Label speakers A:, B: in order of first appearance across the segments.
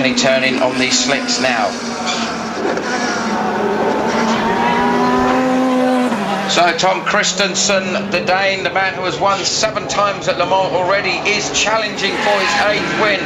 A: he turning on these slicks now? So Tom Christensen, the Dane, the man who has won 7 times at Le Mans already, is challenging for his 8th win.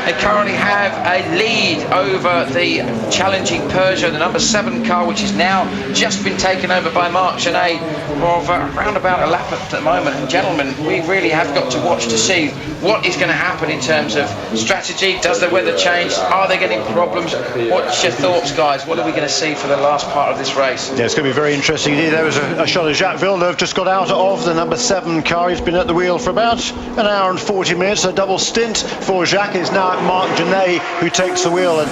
A: They currently have a lead over the challenging Peugeot, the number 7 car, which has now just been taken over by Marc Gené of around about a lap at the moment. And gentlemen, we really have got to watch to see what is going to happen in terms of strategy. Does the weather change? Are they getting problems? What's your thoughts, guys? What are we going to see for the last part of this race?
B: Yeah, it's going to be very interesting indeed. There was a shot of Jacques Villeneuve just got out of the number 7 car. He's been at the wheel for about an hour and 40 minutes. A double stint for Jacques. It's now Marc Gené who takes the wheel, and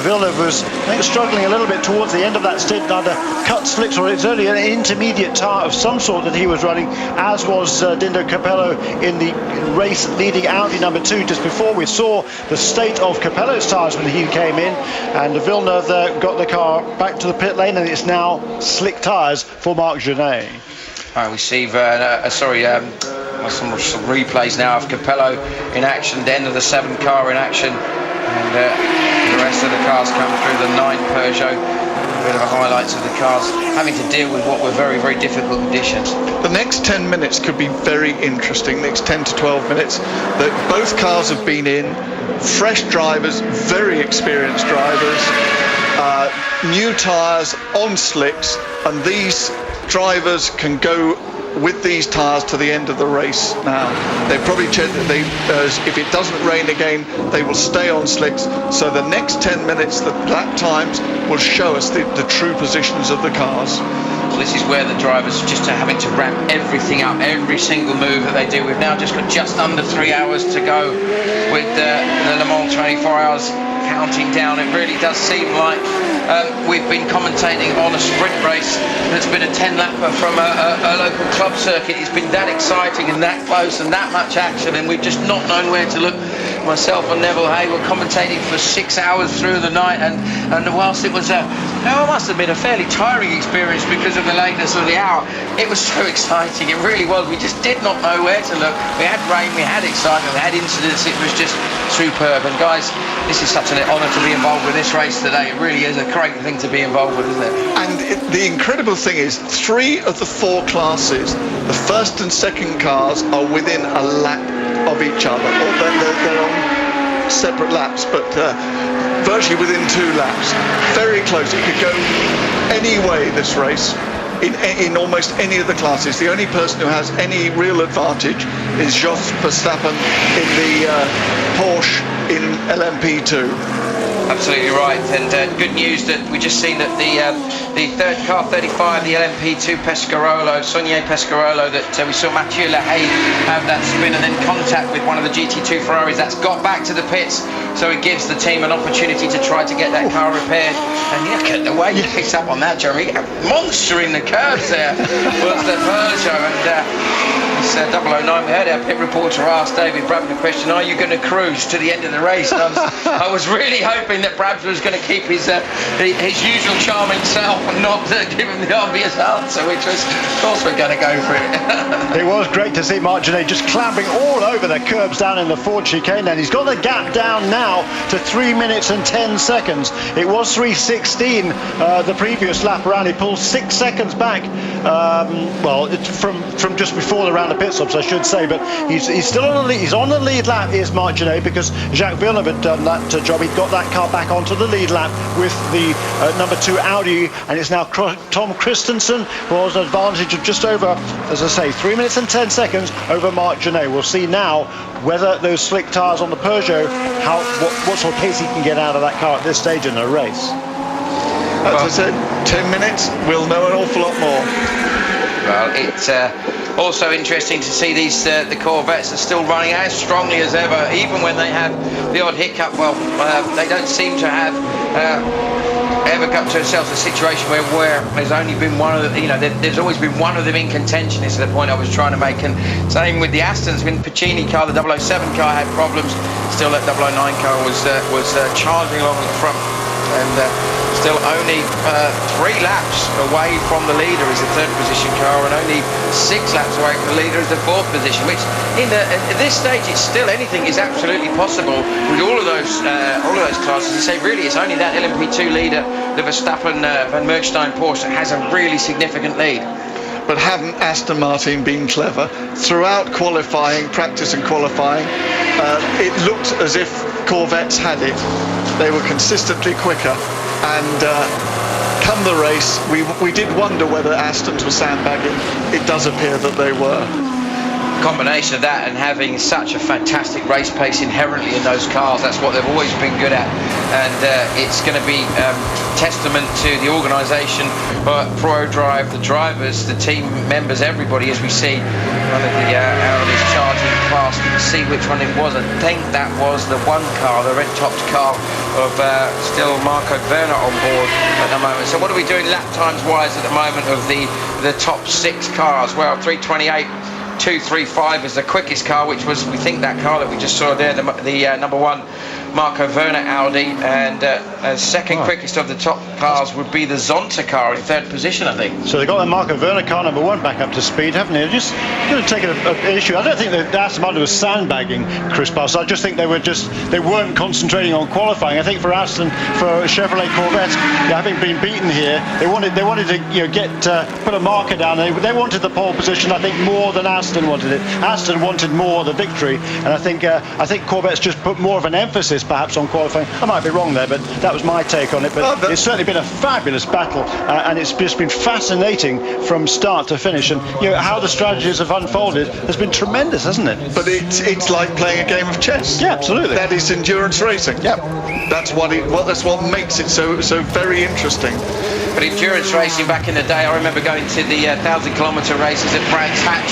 B: Villeneuve was, I think, struggling a little bit towards the end of that stint under cut slicks, or it's only an intermediate tyre of some sort that he was running, as was Dindo Capello in the race leading Audi number 2 just before. We saw the state of Capello's tyres when he came in, and Villeneuve got the car back to the pit lane, and it's now slick tyres for Marc Gené.
A: We see some replays now of Capello in action, the end of the 7 car in action, and the rest of the cars come through, the 9 Peugeot. A bit of a highlights of the cars having to deal with what were very, very difficult conditions.
C: The next 10 minutes could be very interesting, next 10 to 12 minutes. That both cars have been in, fresh drivers, very experienced drivers, new tyres on slicks, and these drivers can go with these tyres to the end of the race now. They probably check that if it doesn't rain again, they will stay on slicks. So the next 10 minutes, the lap times will show us the true positions of the cars.
A: Well, this is where the drivers just are having to ramp everything up, every single move that they do. We've now just got just under 3 hours to go with the Le Mans 24 hours counting down. It really does seem like we've been commentating on a sprint race that's been a 10-lapper from a local club circuit. It's been that exciting and that close and that much action, and we've just not known where to look. Myself and Neville Hay were commentating for 6 hours through the night, and whilst it was it must have been a fairly tiring experience because of the lateness of the hour, it was so exciting. It really was. We just did not know where to look. We had rain, we had excitement, we had incidents. It was just superb. And guys, this is such an honour to be involved with this race today. It really is a great thing to be involved with, isn't it?
C: And the incredible thing is, 3 of the 4 classes, the first and second cars, are within a lap of each other, or they're on separate laps, but virtually within 2 laps. Very close. It could go any way, this race, in almost any of the classes. The only person who has any real advantage is Jos Verstappen in the Porsche in LMP2.
A: Absolutely right, and good news that we just seen that the third car 35, the LMP2 Pescarolo, Saunier Pescarolo, that we saw Mathieu Lahaye have that spin and then contact with one of the GT2 Ferraris. That's got back to the pits, so it gives the team an opportunity to try to get that car repaired. And look at the way he picks up on that, Jeremy. Monster in the curves there was the Peugeot, and it's 009. We heard our pit reporter ask David Brabham the question, are you going to cruise to the end of the race? And I was really hoping that Brabham was going to keep his usual charming self and not give him the obvious answer, which was, of course, we're going to go for it.
B: It was great to see Marc Gené just clambering all over the curbs down in the Ford chicane, and he's got the gap down now to 3 minutes and 10 seconds. It was 3:16 the previous lap around. He pulled 6 seconds back, from just before the round of pit stops, I should say, but he's still on the lead. He's on the lead lap, is Marc Gené, because Jacques Villeneuve had done that job. He'd got that car back onto the lead lap with the number 2 Audi, and it's now Tom Christensen, who has an advantage of just over, as I say, 3 minutes and 10 seconds over Marc Gené. We'll see now whether those slick tyres on the Peugeot, what sort of pace he can get out of that car at this stage in the race.
C: As I said, 10 minutes, we'll know an awful lot more.
A: Well, it's also interesting to see the Corvettes are still running as strongly as ever, even when they have the odd hiccup. Well, they don't seem to have ever got to themselves a situation where there's only been one of them, there's always been one of them in contention. Is the point I was trying to make. And same with the Astons. When Pacini car, the 007 car, had problems, still that 009 car was charging along the front. and still only 3 laps away from the leader is the 3rd position car, and only 6 laps away from the leader is the 4th position, which at this stage it's still anything is absolutely possible with all of those classes. You say really it's only that LMP2 leader, the Verstappen Van Merkstein Porsche, that has a really significant lead.
C: But hadn't Aston Martin been clever throughout qualifying, practice and qualifying, it looked as if Corvettes had it. They were consistently quicker, and come the race, we did wonder whether Astons were sandbagging. It does appear that they were.
A: Combination of that and having such a fantastic race pace inherently in those cars, that's what they've always been good at, and it's going to be testament to the organisation, but ProDrive, the drivers, the team members, everybody, as we see one of the Audis charging past. You can see which one it was. I think that was the one car, the red-topped car of still Marco Werner on board at the moment. So what are we doing lap times wise at the moment of the top 6 cars? Well, 3:28. 2:35 is the quickest car, which was, we think, that car that we just saw there, the number 1 Marco Werner Audi, and second quickest of the top cars would be the Zonta car in 3rd position, I think.
B: So they got the Marco Werner car number 1 back up to speed, haven't they? Just going to take an issue. I don't think that Aston Martin was sandbagging, Chris Buss. I just think they weren't concentrating on qualifying. I think for Chevrolet Corvette, having been beaten here, they wanted to put a marker down. They wanted the pole position, I think, more than Aston wanted it. Aston wanted more the victory, and I think Corvette's just put more of an emphasis perhaps on qualifying. I might be wrong there, but that was my take on it. But it's certainly been a fabulous battle, and it's just been fascinating from start to finish. And how the strategies have unfolded has been tremendous, hasn't it?
C: But it's like playing a game of chess.
B: Yeah, absolutely.
C: That is endurance racing.
B: Yeah,
C: that's what makes it so very interesting.
A: But endurance racing back in the day, I remember going to the 1,000-kilometre races at Brands Hatch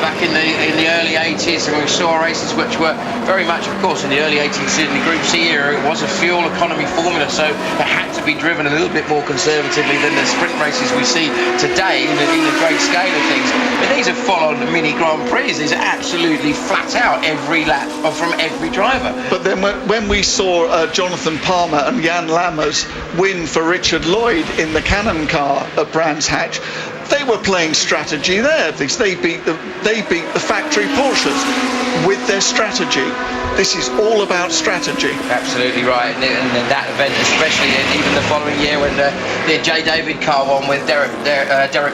A: back in the early 80s, and we saw races which were very much, of course, in the early 80s in the Group C era, it was a fuel economy formula, so it had to be driven a little bit more conservatively than the sprint races we see today in the great scale of things. But these are full-on mini Grand Prix. These are absolutely flat out every lap from every driver.
C: But then when we saw Jonathan Palmer and Jan Lammers win for Richard Lloyd in the Cannon car at Brands Hatch, they were playing strategy there. They beat the factory Porsches with their strategy. This is all about strategy.
A: Absolutely right, and that event, especially even the following year when the J. David car won with Derek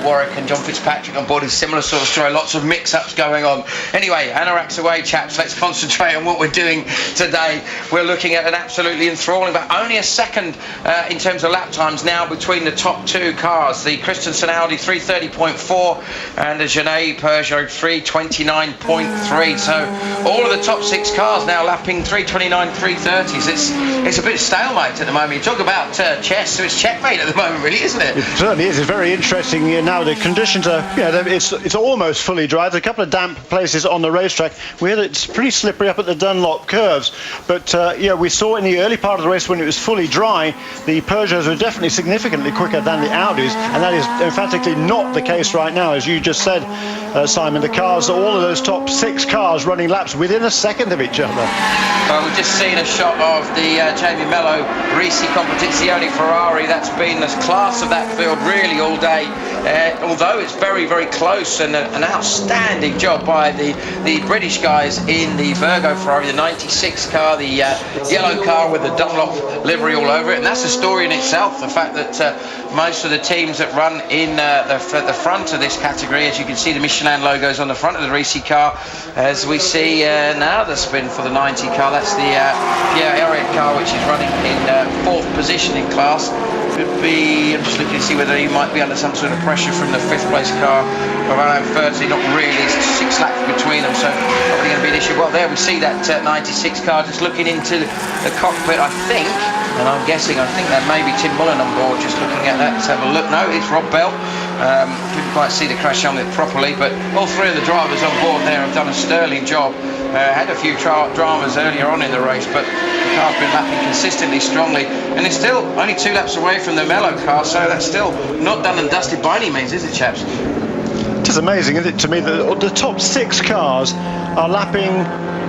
A: Warwick and John Fitzpatrick on board, is similar sort of story. Lots of mix-ups going on. Anyway, anoraks away, chaps. Let's concentrate on what we're doing today. We're looking at an absolutely enthralling, but only a second in terms of lap times now between the top 2 cars. The Christensen Audi 3:30.4 and the Genet Peugeot 3:29.3. So all of the top 6 cars now lapping 3:29, 3:30s. It's a bit stalemate at the moment. You talk about chess, so it's checkmate at the moment, really, isn't it?
B: It certainly is. It's very interesting. Now the conditions are, it's almost fully dry. There's a couple of damp places on the racetrack. It's pretty slippery up at the Dunlop curves, but we saw in the early part of the race when it was fully dry, the Peugeots were definitely significantly quicker than the Audis, and that is emphatically not the case right now, as you just said, Simon. The cars, all of those top 6 cars running laps within a second of each other.
A: Well, we've just seen a shot of the Jamie Mello Risi Competizione Ferrari. That's been the class of that field really all day. Although it's very, very close, and an outstanding job by the British guys in the Virgo Ferrari, the 96 car, the yellow car with the Dunlop livery all over it. And that's a story in itself, the fact that most of the teams that run in the front of this category, as you can see the Michelin logos on the front of the Risi car, as we see now the spin for the 90 car. That's the Pierre Herriot car, which is running in 4th position in class. Could be, I'm just looking to see whether he might be under some sort of pressure from the 5th place car around 30. Not really, it's 6 laps between them, so not really going to be an issue. Well, there we see that 96 car just looking into the cockpit, I think, and I'm guessing, I think that may be Tim Mullen on board, just looking at that. Let's have a look. No, it's Rob Bell. Couldn't quite see the crash helmet properly, but all 3 of the drivers on board there have done a sterling job. Had a few dramas earlier on in the race, but the car's been lapping consistently strongly, and it's still only 2 laps away from the Mello car, so that's still not done and dusted by any means, is it, chaps?
B: It is amazing, isn't it, to me, that the top 6 cars are lapping.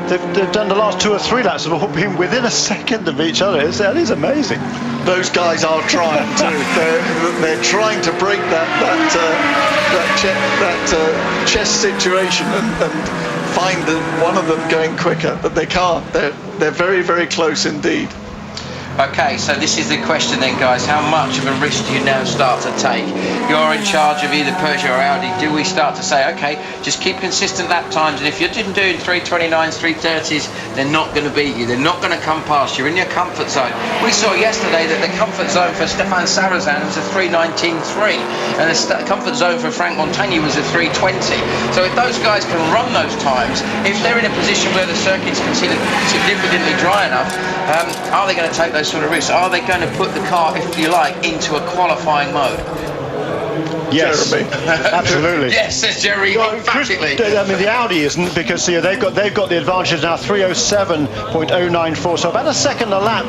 B: They've done the last 2 or 3 laps have all been within a second of each other. That is amazing.
C: those guys are trying to. They're trying to break that chess situation and find one of them going quicker, but they can't. They're very, very close indeed.
A: Okay, so this is the question then, guys. How much of a risk do you now start to take? You're in charge of either Peugeot or Audi. Do we start to say, okay, just keep consistent lap times, and if you're doing 329s, 330s, they're not going to beat you. They're not going to come past you. You're in your comfort zone. We saw yesterday that the comfort zone for Stefan Sarrazin was a 319.3, and the comfort zone for Franck Montagny was a 320. So if those guys can run those times, if they're in a position where the circuit's considered significantly dry enough, are they going to take those sort of risks? Are they going to put the car, if you like, into a qualifying mode?
B: Yes,
C: Jeremy.
B: Absolutely.
A: Yes, says Jerry, emphatically.
B: I mean, the Audi isn't, because they've got the advantage now, 307.094, so about a second a lap.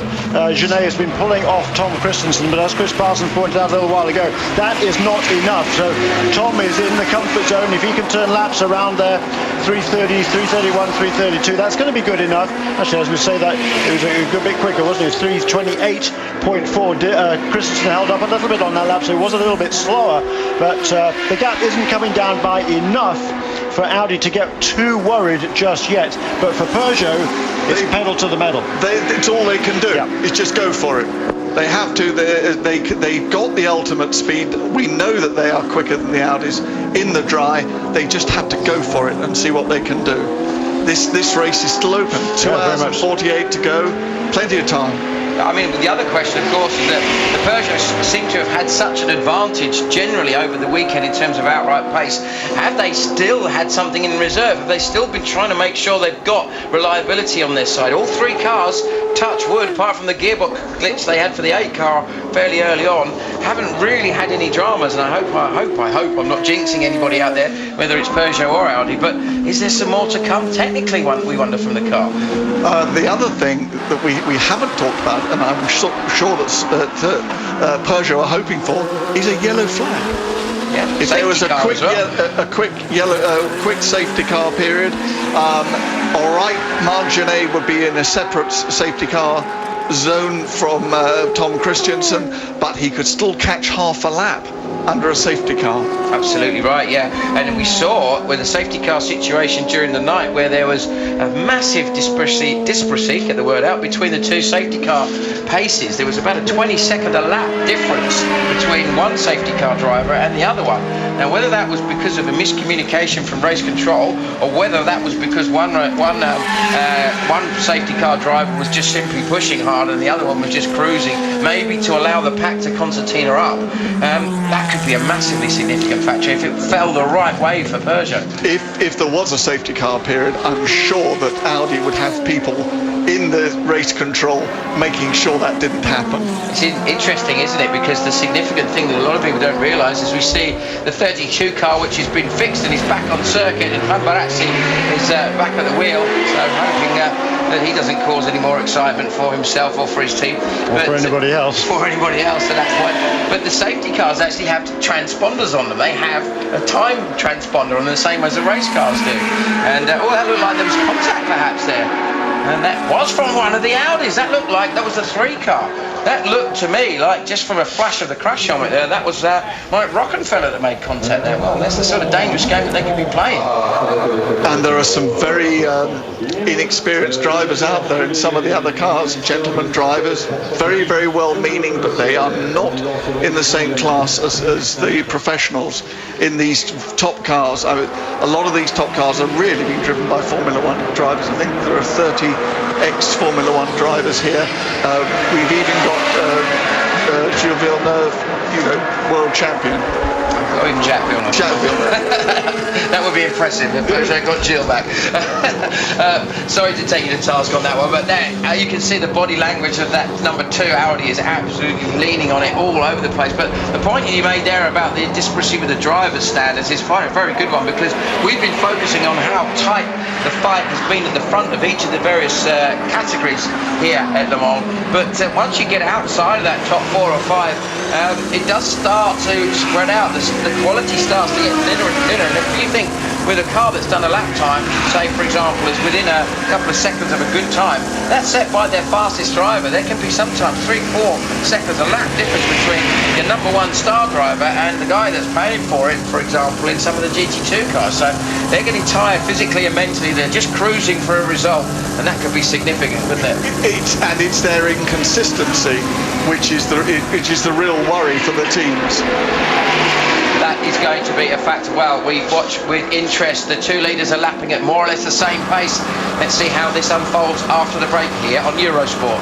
B: Genet has been pulling off Tom Christensen, but as Chris Parsons pointed out a little while ago, that is not enough. So Tom is in the comfort zone. If he can turn laps around there, 330, 331, 332, that's going to be good enough. Actually, as we say that, it was a good bit quicker, wasn't it? It was 328.4. Christensen held up a little bit on that lap, so it was a little bit slower. But the gap isn't coming down by enough for Audi to get too worried just yet. But for Peugeot, it's pedal to the metal.
C: It's all they can do.
B: Yeah.
C: Is just go for it. They have to. They've got the ultimate speed. We know that they are quicker than the Audis in the dry. They just have to go for it and see what they can do. This race is still open. 2 hours and 48 to go. Plenty of time.
A: I mean, the other question, of course, is that the Peugeots seem to have had such an advantage generally over the weekend in terms of outright pace. Have they still had something in reserve? Have they still been trying to make sure they've got reliability on their side? All three cars, touch wood, apart from the gearbox glitch they had for the 8 car fairly early on, haven't really had any dramas. And I hope I'm not jinxing anybody out there, whether it's Peugeot or Audi. But is there some more to come technically, we wonder, from the car?
C: The other thing that we haven't talked about, and I'm sure that Peugeot are hoping for, is a yellow flag.
A: Yeah,
C: if there was a quick safety car period, all right, Marc Genet would be in a separate safety car zone from Tom Christensen, but he could still catch half a lap under a safety car.
A: Absolutely right, yeah. And we saw with the safety car situation during the night where there was a massive disparity, get the word out, between the two safety car paces. There was about a 20-second a lap difference between one safety car driver and the other one. Now, whether that was because of a miscommunication from race control, or whether that was because one safety car driver was just simply pushing hard and the other one was just cruising, maybe to allow the pack to concertina up, that could be a massively significant factor if it fell the right way for Peugeot.
C: If there was a safety car period, I'm sure that Audi would have people in the race control making sure that didn't happen.
A: It's interesting, isn't it? Because the significant thing that a lot of people don't realise is we see the 32 car, which has been fixed and is back on circuit, and Paparazzi is back at the wheel, so hoping that he doesn't cause any more excitement for himself or for his team.
B: Or for anybody else.
A: For anybody else at that point. But the safety cars actually have transponders on them. They have a time transponder on them, the same as the race cars do. And that looked like there was contact perhaps there. And that was from one of the Audis. That looked like that was a 3 car. That looked to me like, just from a flash of the crash helmet there, that was Mike Rockenfeller that made contact there. Well, that's the sort of dangerous game that they could be playing.
C: And there are some very inexperienced drivers out there in some of the other cars, gentlemen drivers, very, very well-meaning, but they are not in the same class as the professionals in these top cars. A lot of these top cars are really being driven by Formula One drivers. I think there are 30 ex-Formula One drivers here. We've even got Gilles Villeneuve, world champion.
A: Or even Jack Villeneuve. That would be impressive if Peugeot got Gilles back. Sorry to take you to task on that one, but there, you can see the body language of that number 2 Audi is absolutely leaning on it all over the place. But the point you made there about the disparity with the driver's standards is a very good one, because we've been focusing on how tight the fight has been at the front of each of the various categories here at Le Mans. But once you get outside of that top 4 or 5, it does start to spread out. The quality starts to get thinner and thinner. And if you think with a car that's done a lap time, say for example is within a couple of seconds of a good time, that's set by their fastest driver. There can be sometimes 3-4 seconds a lap difference between your number one star driver and the guy that's paying for it, for example, in some of the GT2 cars. So they're getting tired physically and mentally. They're just cruising for a result, and that could be significant, couldn't it?
C: It's their inconsistency which is the real worry for the teams.
A: That is going to be a factor. Well, we watch with interest. The two leaders are lapping at more or less the same pace. Let's see how this unfolds after the break here on Eurosport.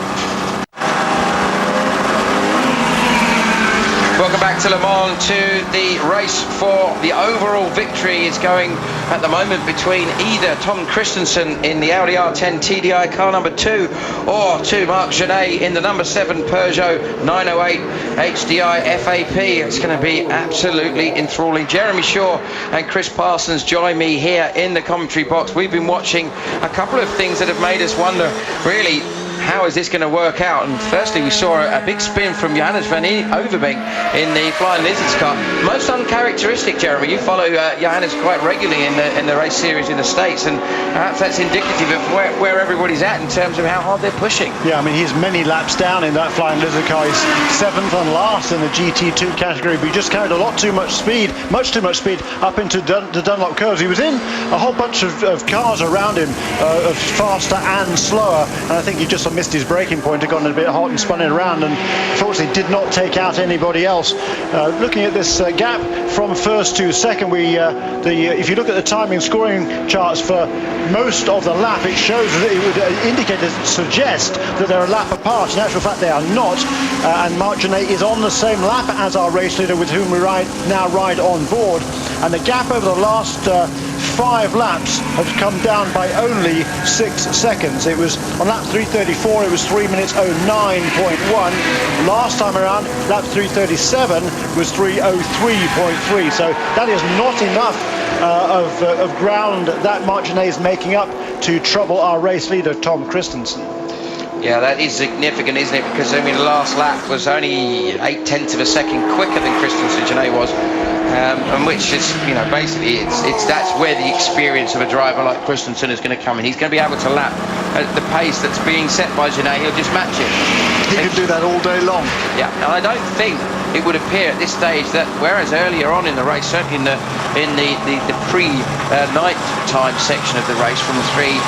A: Welcome back to Le Mans. To the race for the overall victory is going at the moment between either Tom Christensen in the Audi R10 TDI car number 2 or to Marc Gené in the number 7 Peugeot 908 HDI FAP. It's going to be absolutely enthralling. Jeremy Shaw and Chris Parsons join me here in the commentary box. We've been watching a couple of things that have made us wonder, really, how is this going to work out? And firstly, we saw a big spin from Johannes van Overbeek in the Flying Lizards car. Most uncharacteristic, Jeremy. You follow Johannes quite regularly in the race series in the States, and perhaps that's indicative of where everybody's at in terms of how hard they're pushing.
B: Yeah, I mean, he's many laps down in that Flying Lizard car. He's 7th and last in the GT2 category, but he just carried a lot too much speed, much too much speed up into the Dunlop curves. He was in a whole bunch of cars around him, faster and slower, and I think he just missed his braking point, had gone a bit hot and spun it around, and fortunately did not take out anybody else. Looking at this gap from first to second, if you look at the timing scoring charts for most of the lap, it shows that it would indicate, suggest that they're a lap apart. In actual fact, they are not, and Marc Gené is on the same lap as our race leader, with whom we now ride on board, and the gap over the last 5 laps has come down by only 6 seconds. It was on lap 334, it was 3 minutes 09.1. Last time around, lap 337 was 3:03.3. So that is not enough of ground that Marc Gené is making up to trouble our race leader, Tom Christensen.
A: Yeah, that is significant, isn't it? Because I mean, the last lap was only 0.8 of a second quicker than Christensen Gené was. And which is, you know, basically that's where the experience of a driver like Christensen is going to come in. He's going to be able to lap at the pace that's being set by Gené. He'll just match it.
C: He can do that all day long.
A: Yeah, and I don't think it would appear at this stage that, whereas earlier on in the race, certainly in the pre-night time section of the race, from 3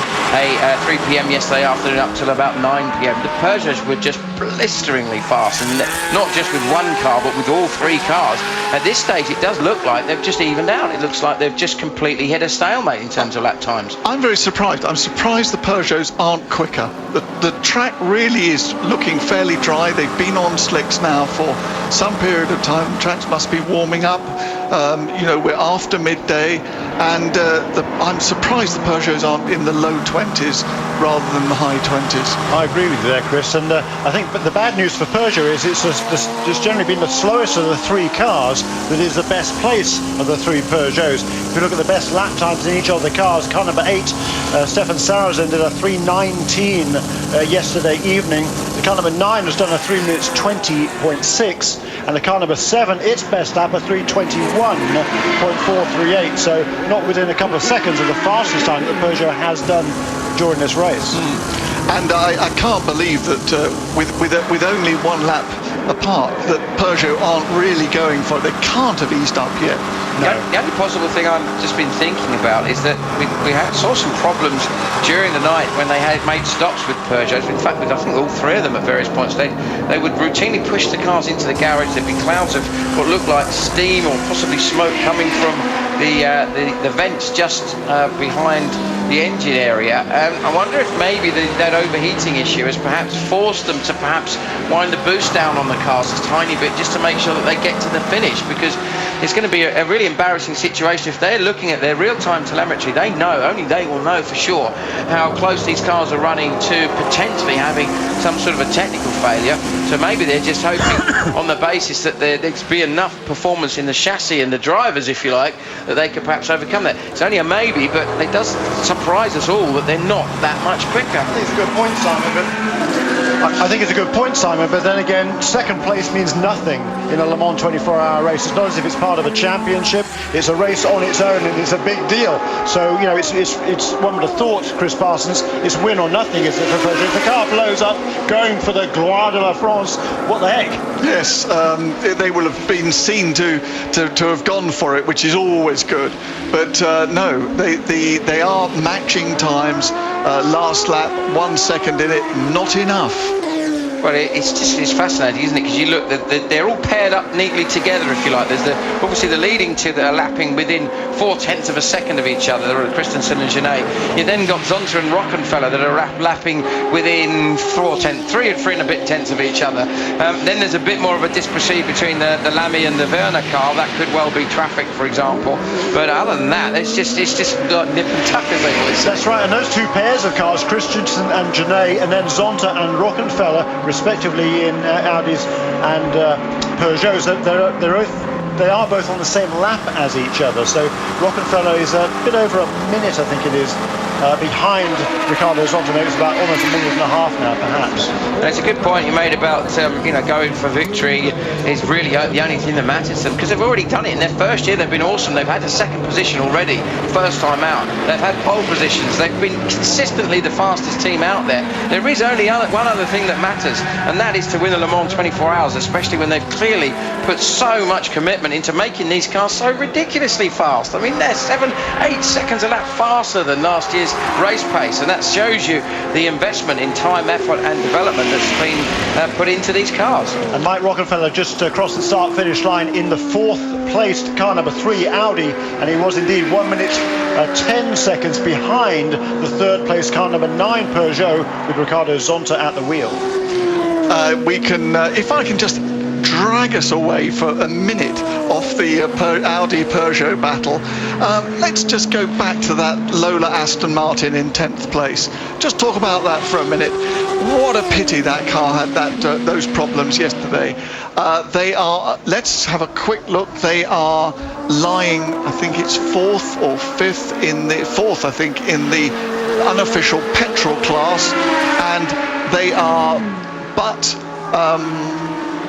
A: p.m. yesterday afternoon up till about 9 p.m, the Peugeots were just blisteringly fast, and not just with one car but with all 3 cars. At this stage it does look like they've just evened out. It looks like they've just completely hit a stalemate in terms of lap times.
C: I'm very surprised. I'm surprised the Peugeots aren't quicker. The track really is looking fairly dry. They've been on slicks now for some period of time. The tracks must be warming up. You know, we're after midday, and I'm surprised the Peugeots aren't in the low 20s rather than the high 20s.
B: I agree with you there, Chris, and I think the bad news for Peugeot is it's generally been the slowest of the 3 cars that is the best place of the 3 Peugeots. If you look at the best lap times in each of the cars, car number 8, Stefan Sarrazin, did a 3:19 yesterday evening. The car number 9 has done a 3 minutes 20.6, and the car number 7, its best lap, a 3:21.438. So not within a couple of seconds of the fastest time that Peugeot has done during this race.
C: And I can't believe that with only 1 lap apart, that Peugeot aren't really going for it. They can't have eased up yet.
A: No. The only possible thing I've just been thinking about is that we saw some problems during the night when they had made stops with Peugeots. In fact, I think all 3 of them at various points, they would routinely push the cars into the garage. There'd be clouds of what looked like steam or possibly smoke coming from the vents just behind the engine area. I wonder if maybe that overheating issue has perhaps forced them to perhaps wind the boost down on the cars a tiny bit, just to make sure that they get to the finish, because it's going to be a really embarrassing situation. If they're looking at their real-time telemetry, they know, only they will know for sure, how close these cars are running to potentially having some sort of a technical failure. So maybe they're just hoping on the basis that there'd be enough performance in the chassis and the drivers, if you like, that they could perhaps overcome that. It's only a maybe, but it does surprise us all that they're not that much quicker.
B: I think it's a good point, Simon, but I think it's a good point, Simon, but then again, second place means nothing in a Le Mans 24-hour race. It's not as if it's part of a championship. It's a race on its own, and it's a big deal. So, you know, it's one would have thought, Chris Parsons, it's win or nothing, isn't it, for Peugeot? If the car blows up, going for the Gloire de la France, what the heck?
C: Yes, they will have been seen to have gone for it, which is always good. But no, they are matching times. Last lap, 1 second in it, not enough.
A: Well, it's fascinating, isn't it? Because you look, they're all paired up neatly together, if you like. There's obviously the leading two that are lapping within 0.4 of a second of each other, Christensen and Genet. You then got Zonta and Rockenfeller that are lapping within 3 and a bit tenths of each other. Then there's a bit more of a disparity between the Lamy and the Werner car. That could well be traffic, for example. But other than that, it's just like nip and tuck, as they always say.
B: That's right, and those two pairs of cars, Christensen and Genet, and then Zonta and Rockenfeller, respectively in Audis and Peugeots, they are both on the same lap as each other. So Rockenfeller is a bit over a minute, I think it is, behind Ricardo Zonta. Maybe it's about almost a minute and a half now, perhaps.
A: And it's a good point you made about going for victory is really the only thing that matters to them, because they've already done it in their first year. They've been awesome. They've had a second position already, first time out. They've had pole positions. They've been consistently the fastest team out there. There is only one other thing that matters, and that is to win the Le Mans 24 hours, especially when they've clearly put so much commitment into making these cars so ridiculously fast. I mean, they're 7-8 seconds a lap faster than last year's race pace, and that shows you the investment in time, effort and development that's been put into these cars.
B: And Mike Rockenfeller just crossed the start-finish line in the fourth placed car number 3 Audi, and he was indeed 1 minute 10 seconds behind the third place car number 9 Peugeot, with Ricardo Zonta at the wheel.
C: We can, if I can just drag us away for a minute off the Audi Peugeot battle. Let's just go back to that Lola Aston Martin in 10th place. Just talk about that for a minute. What a pity that car had those problems yesterday. They are, let's have a quick look, they are lying, I think it's fourth in the unofficial petrol class, and they are but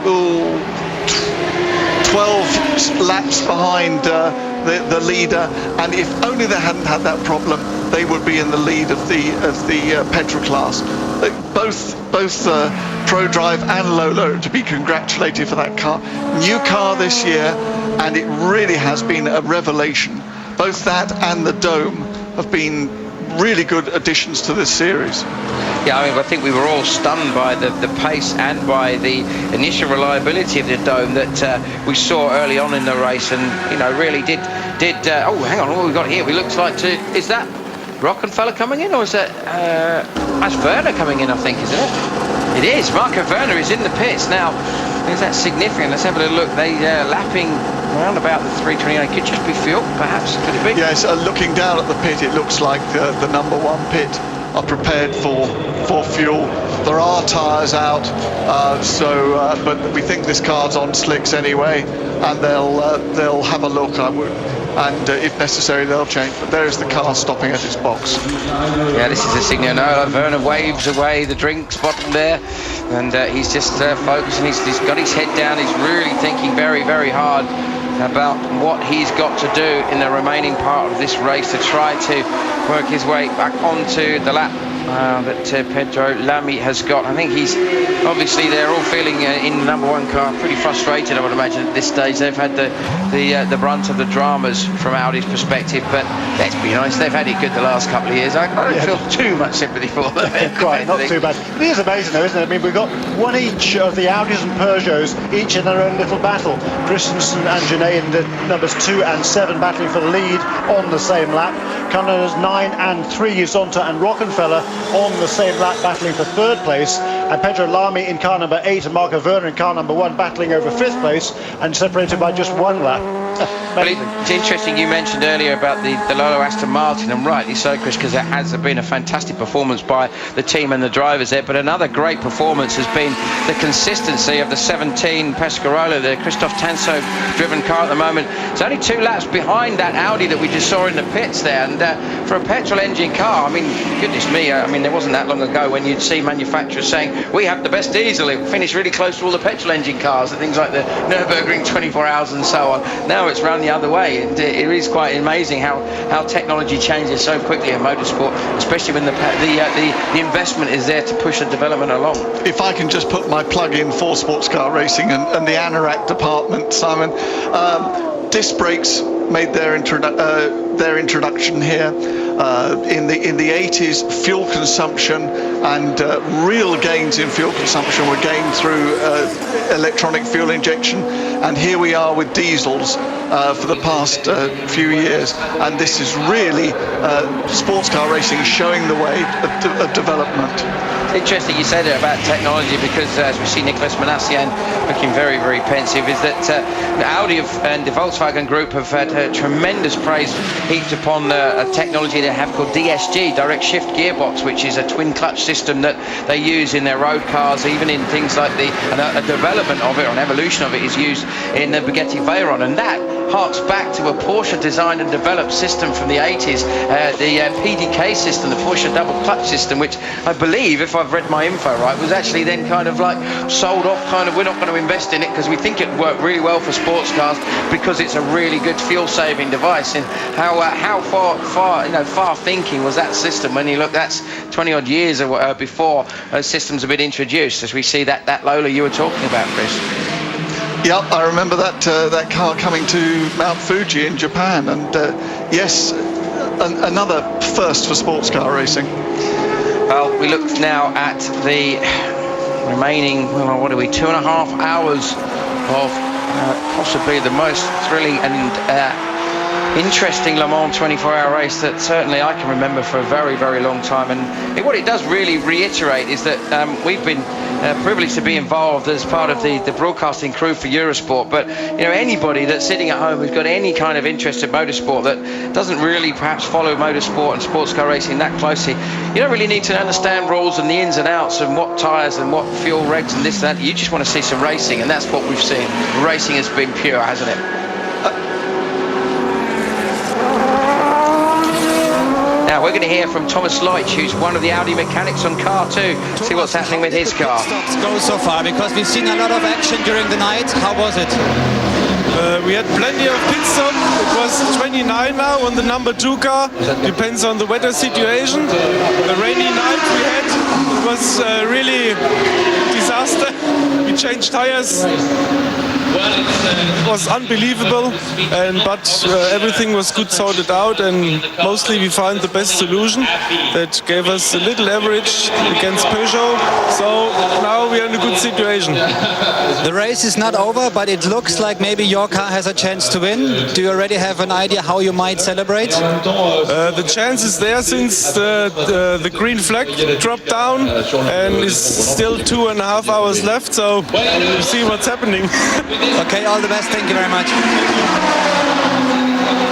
C: 12 laps behind the leader, and if only they hadn't had that problem, they would be in the lead of the petrol class. Both ProDrive and Lola are to be congratulated for that car. New car this year, and it really has been a revelation. Both that and the Dome have been really good additions to this series.
A: Yeah, I mean, I think we were all stunned by the pace and by the initial reliability of the Dome that we saw early on in the race, and really did. Oh, hang on, what have we got here? We looks like is that Rockenfeller coming in, or is that that's Werner coming in? I think, isn't it? It is. Marco Werner is in the pits now. Is that significant? Let's have a little look. They lapping around about the 3:29. Could just be fuel, perhaps. Could it be?
C: Yes, looking down at the pit, it looks like the number 1 pit are prepared for fuel. There are tyres out, but we think this car's on slicks anyway, and they'll have a look, and if necessary they'll change. But there's the car stopping at its box.
A: Yeah, this is a signal. No, Werner waves away the drinks bottle there, and he's just focusing. He's got his head down. He's really thinking very, very hard about what he's got to do in the remaining part of this race to try to work his way back onto the lap that Pedro Lamy has got. I think he's obviously, they're all feeling in the number 1 car pretty frustrated, I would imagine, at this stage. They've had the brunt of the dramas from Audi's perspective, but let's be honest, they've had it good the last couple of years. I don't feel too much sympathy for them.
B: Quite, not too bad. It is amazing though, isn't it? I mean, we've got one each of the Audis and Peugeots, each in their own little battle. Christensen and Genet in the numbers 2 and 7 battling for the lead on the same lap. Car numbers 9 and 3, Zonta and Rockenfeller on the same lap battling for 3rd place, and Pedro Lamy in car number 8 and Marco Werner in car number 1 battling over 5th place, and separated by just 1 lap.
A: But it's interesting you mentioned earlier about the Lola Aston Martin, and rightly so, Chris, because it has been a fantastic performance by the team and the drivers there. But another great performance has been the consistency of the 17 Pescarolo, the Christophe Tanso driven car at the moment. It's only 2 laps behind that Audi that we just saw in the pits there, and for a petrol engine car, I mean, goodness me, I mean, there wasn't that long ago when you'd see manufacturers saying, we have the best diesel, it finished really close to all the petrol engine cars and things like the Nürburgring 24 hours and so on. Now it's round the other way. It is quite amazing how technology changes so quickly in motorsport, especially when the investment is there to push the development along.
C: If I can just put my plug in for sports car racing and the ANORAC department, Simon, disc brakes made their introduction here. In the 80s, fuel consumption and real gains in fuel consumption were gained through electronic fuel injection, and here we are with diesels for the past few years, and this is really sports car racing showing the way of development.
A: It's interesting you say that about technology, because as we see Nicolas Manassian looking very, very pensive, is that Audi and the Volkswagen Group have had tremendous praise heaped upon a technology they have called DSG, Direct Shift Gearbox, which is a twin clutch system that they use in their road cars, even in things like a development of it, or an evolution of it, is used in the Bugatti Veyron, and that harks back to a Porsche designed and developed system from the 80s, the PDK system, the Porsche double clutch system, which I believe, if I've read my info right, was actually then kind of like sold off, kind of, we're not going to invest in it because we think it worked really well for sports cars because it's a really good fuel saving device. And how far thinking was that system when you look, that's 20 odd years before those systems have been introduced, as we see that Lola you were talking about, Chris.
C: Yep, I remember that car coming to Mount Fuji in Japan, and yes, another first for sports car racing.
A: Well, we look now at the remaining, 2.5 hours of possibly the most thrilling and interesting Le Mans 24-hour race that certainly I can remember for a very, very long time. And what it does really reiterate is that we've been privileged to be involved as part of the broadcasting crew for Eurosport, but anybody that's sitting at home who's got any kind of interest in motorsport that doesn't really perhaps follow motorsport and sports car racing that closely, you don't really need to understand rules and the ins and outs and what tyres and what fuel regs and this and that. You just want to see some racing, and that's what we've seen. Racing has been pure, hasn't it? Now we're going to hear from Thomas Leutsch, who's one of the Audi mechanics on car 2. See what's happening with his car.
D: Stops go so far, because we've seen a lot of action during the night. How was it?
E: We had plenty of pit stop. It was 29 now on the number 2 car. Depends on the weather situation. The rainy night we had, it was really disaster. We changed tires. It was unbelievable, but everything was good sorted out, and mostly we found the best solution that gave us a little average against Peugeot. So now we are in a good situation.
D: The race is not over, but it looks like maybe your car has a chance to win. Do you already have an idea how you might celebrate?
E: The chance is there since the green flag dropped down, and is still 2.5 hours left. So we'll see what's happening.
D: Okay, all the best. Thank you very much.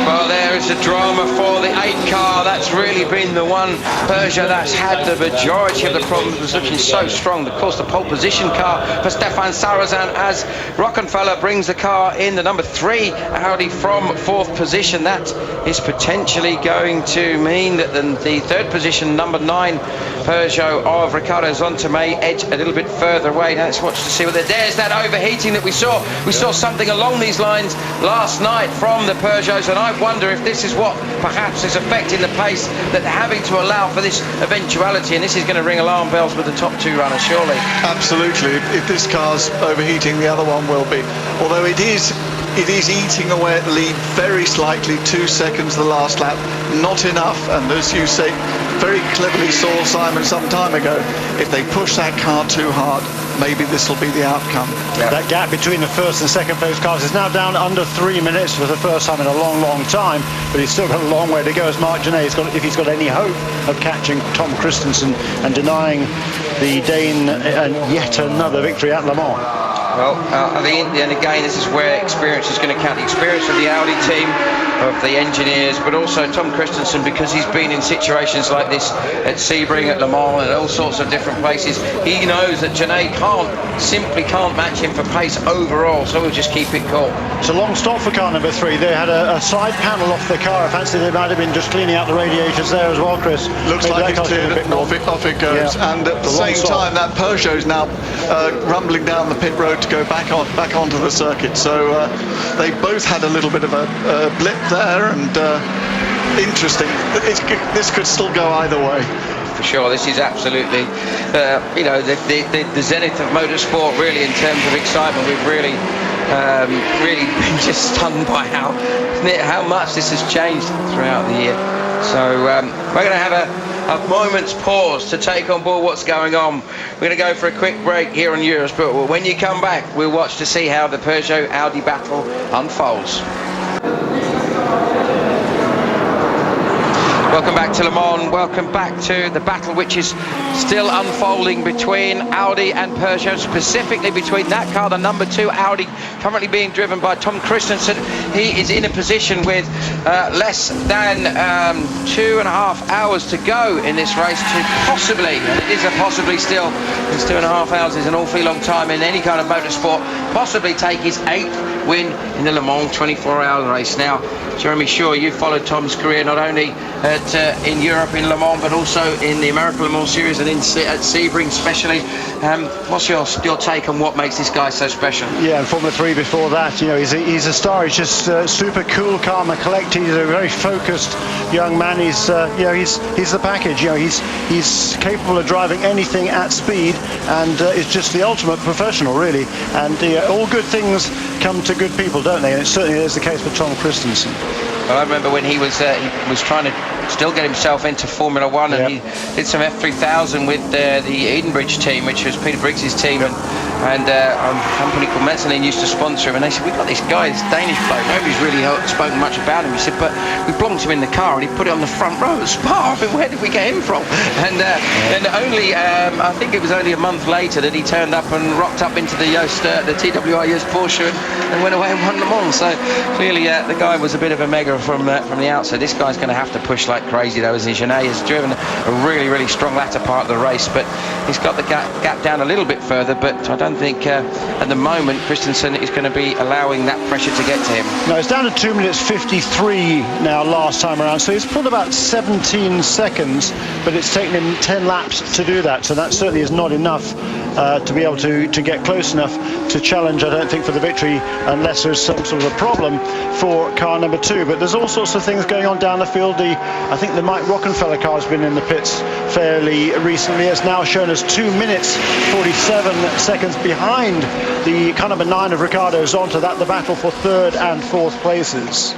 A: Well, there is the drama for the 8 car. That's really been the one Peugeot that's had the majority of the problems, was looking so strong. Of course, the pole position car for Stefan Sarrazin as Rockenfeller brings the car in, the number 3 Audi from 4th position. That is potentially going to mean that the 3rd position, number 9 Peugeot of Ricardo Zonta may edge a little bit further away. Now let's watch to see whether there's that overheating that we saw. We saw something along these lines last night from the Peugeots, and I wonder if this is what perhaps is affecting the pace that they're having to allow for this eventuality, and this is going to ring alarm bells with the top 2 runners, surely.
C: Absolutely. If this car's overheating, the other one will be. Although it is eating away at the lead very slightly, 2 seconds the last lap, not enough. And as you say, very cleverly saw Simon some time ago, if they push that car too hard, maybe this will be the outcome.
B: Yeah. That gap between the first and second place cars is now down under 3 minutes for the first time in a long, long time, but he's still got a long way to go, as Marc Gené has got, if he's got any hope of catching Tom Christensen and denying the Dane yet another victory at Le Mans.
A: Well, and again, this is where experience is going to count. The experience of the Audi team of the engineers, but also Tom Christensen, because he's been in situations like this at Sebring, at Le Mans, and all sorts of different places. He knows that Genet simply can't match him for pace overall, so we'll just keep it cool.
B: It's a long stop for car number 3. They had a side panel off the car. I fancy they might have been just cleaning out the radiators there as well, Chris.
C: Looks
B: Maybe
C: like it's cleared, off it goes.
B: Yeah.
C: And at the same time, that Peugeot's now rumbling down the pit road to go back onto the circuit. So they both had a little bit of a blip there, and interesting. This could still go either way.
A: For sure, this is absolutely, the zenith of motorsport, really, in terms of excitement. We've really been just stunned by how much this has changed throughout the year. So we're going to have a moment's pause to take on board what's going on. We're going to go for a quick break here on Eurosport. When you come back, we'll watch to see how the Peugeot-Audi battle unfolds. Welcome back to Le Mans, welcome back to the battle which is still unfolding between Audi and Peugeot, specifically between that car, the number 2 Audi, currently being driven by Tom Christensen. He is in a position with less than 2.5 hours to go in this race to possibly, and it is a possibly still, because 2.5 hours is an awfully long time in any kind of motorsport, possibly take his 8th win in the Le Mans 24-hour race. Now, Jeremy Shaw, you've followed Tom's career not only in Europe in Le Mans, but also in the American Le Mans Series and at Sebring especially. What's your take on what makes this guy so special?
B: Yeah, and Formula 3 before that, he's a star. He's just super cool, calm and collected. He's a very focused young man. He's the package. He's capable of driving anything at speed, and is just the ultimate professional, really. And all good things come to good people, don't they? And it certainly is the case for Tom Christensen.
A: Well, I remember when he was trying to still get himself into Formula 1, and he did some F3000 with the Edenbridge team, which was Peter Briggs' team, and a company called Mezzanine used to sponsor him, and they said, we've got this guy, this Danish bloke, nobody's really spoken much about him. He said, but we blonked him in the car and he put it on the front row at Spa. I mean, where did we get him from? And only, I think it was only a month later that he turned up and rocked up into the TWR Yost Porsche and went away and won Le Mans. So clearly the guy was a bit of a mega from the outset. This guy's going to have to push like crazy though, as Genet has driven a really, really strong latter part of the race, but he's got the gap down a little bit further, but I don't think at the moment Christensen is going to be allowing that pressure to get to him.
B: No, it's down to 2 minutes 53 now last time around, so he's pulled about 17 seconds, but it's taken him 10 laps to do that, so that certainly is not enough to be able to get close enough to challenge, I don't think, for the victory, unless there's some sort of a problem for car number 2. But there's all sorts of things going on down the field. I think the Mike Rockenfeller car has been in the pits fairly recently. It's now shown as 2 minutes 47 seconds behind the car number 9 of Ricardo Zonta. That the battle for 3rd and 4th places.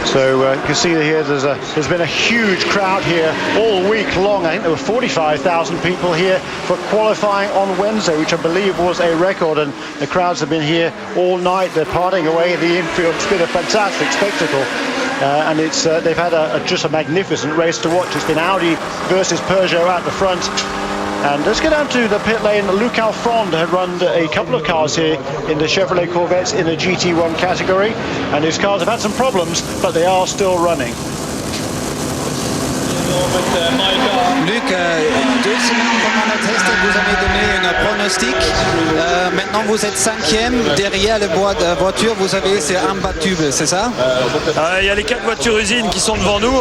B: So you can see here there's been a huge crowd here all week long. I think there were 45,000 people here for qualifying on Wednesday, which I believe was a record, and the crowds have been here all night. They're partying away in the infield. It's been a fantastic spectacle. And they've had just a magnificent race to watch. It's been Audi versus Peugeot at the front. And let's get down to the pit lane. Luc Alfrond had run a couple of cars here in the Chevrolet Corvettes in the GT1 category, and his cars have had some problems, but they are still running.
D: Luc, 2 semaines pendant la test, vous avez donné un pronostic. Maintenant, vous êtes 5e. Derrière les voitures, vous avez c'est imbattable, c'est ça?
F: Il y a les 4 voitures usines qui sont devant nous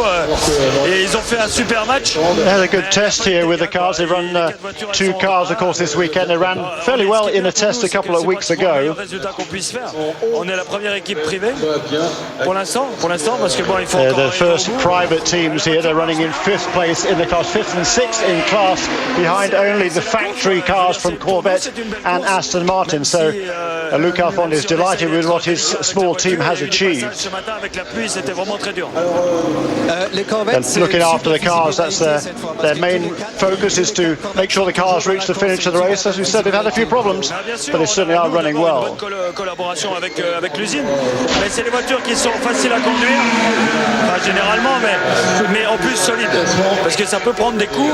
F: et ils ont fait un super match.
B: They had a good test here with the cars. They run 2 cars, of course, this weekend. They ran fairly well in a test a couple of weeks ago.
F: On est la première équipe privée pour l'instant, parce que bon, il faut.
B: The first private teams here. They're running in 5th place in the class, 5th and 6th in class, behind only the factory cars from Corvette and Aston Martin. So Luc Alfrond is delighted with what his small team has achieved. And looking after the cars, that's their main focus, is to make sure the cars reach the finish of the race. As we said, they've had a few problems, but they certainly are running well.
F: Collaboration avec l'usine. Mais c'est les voitures qui sont faciles à conduire, généralement, mais en plus solides, parce que ça peut prendre des coups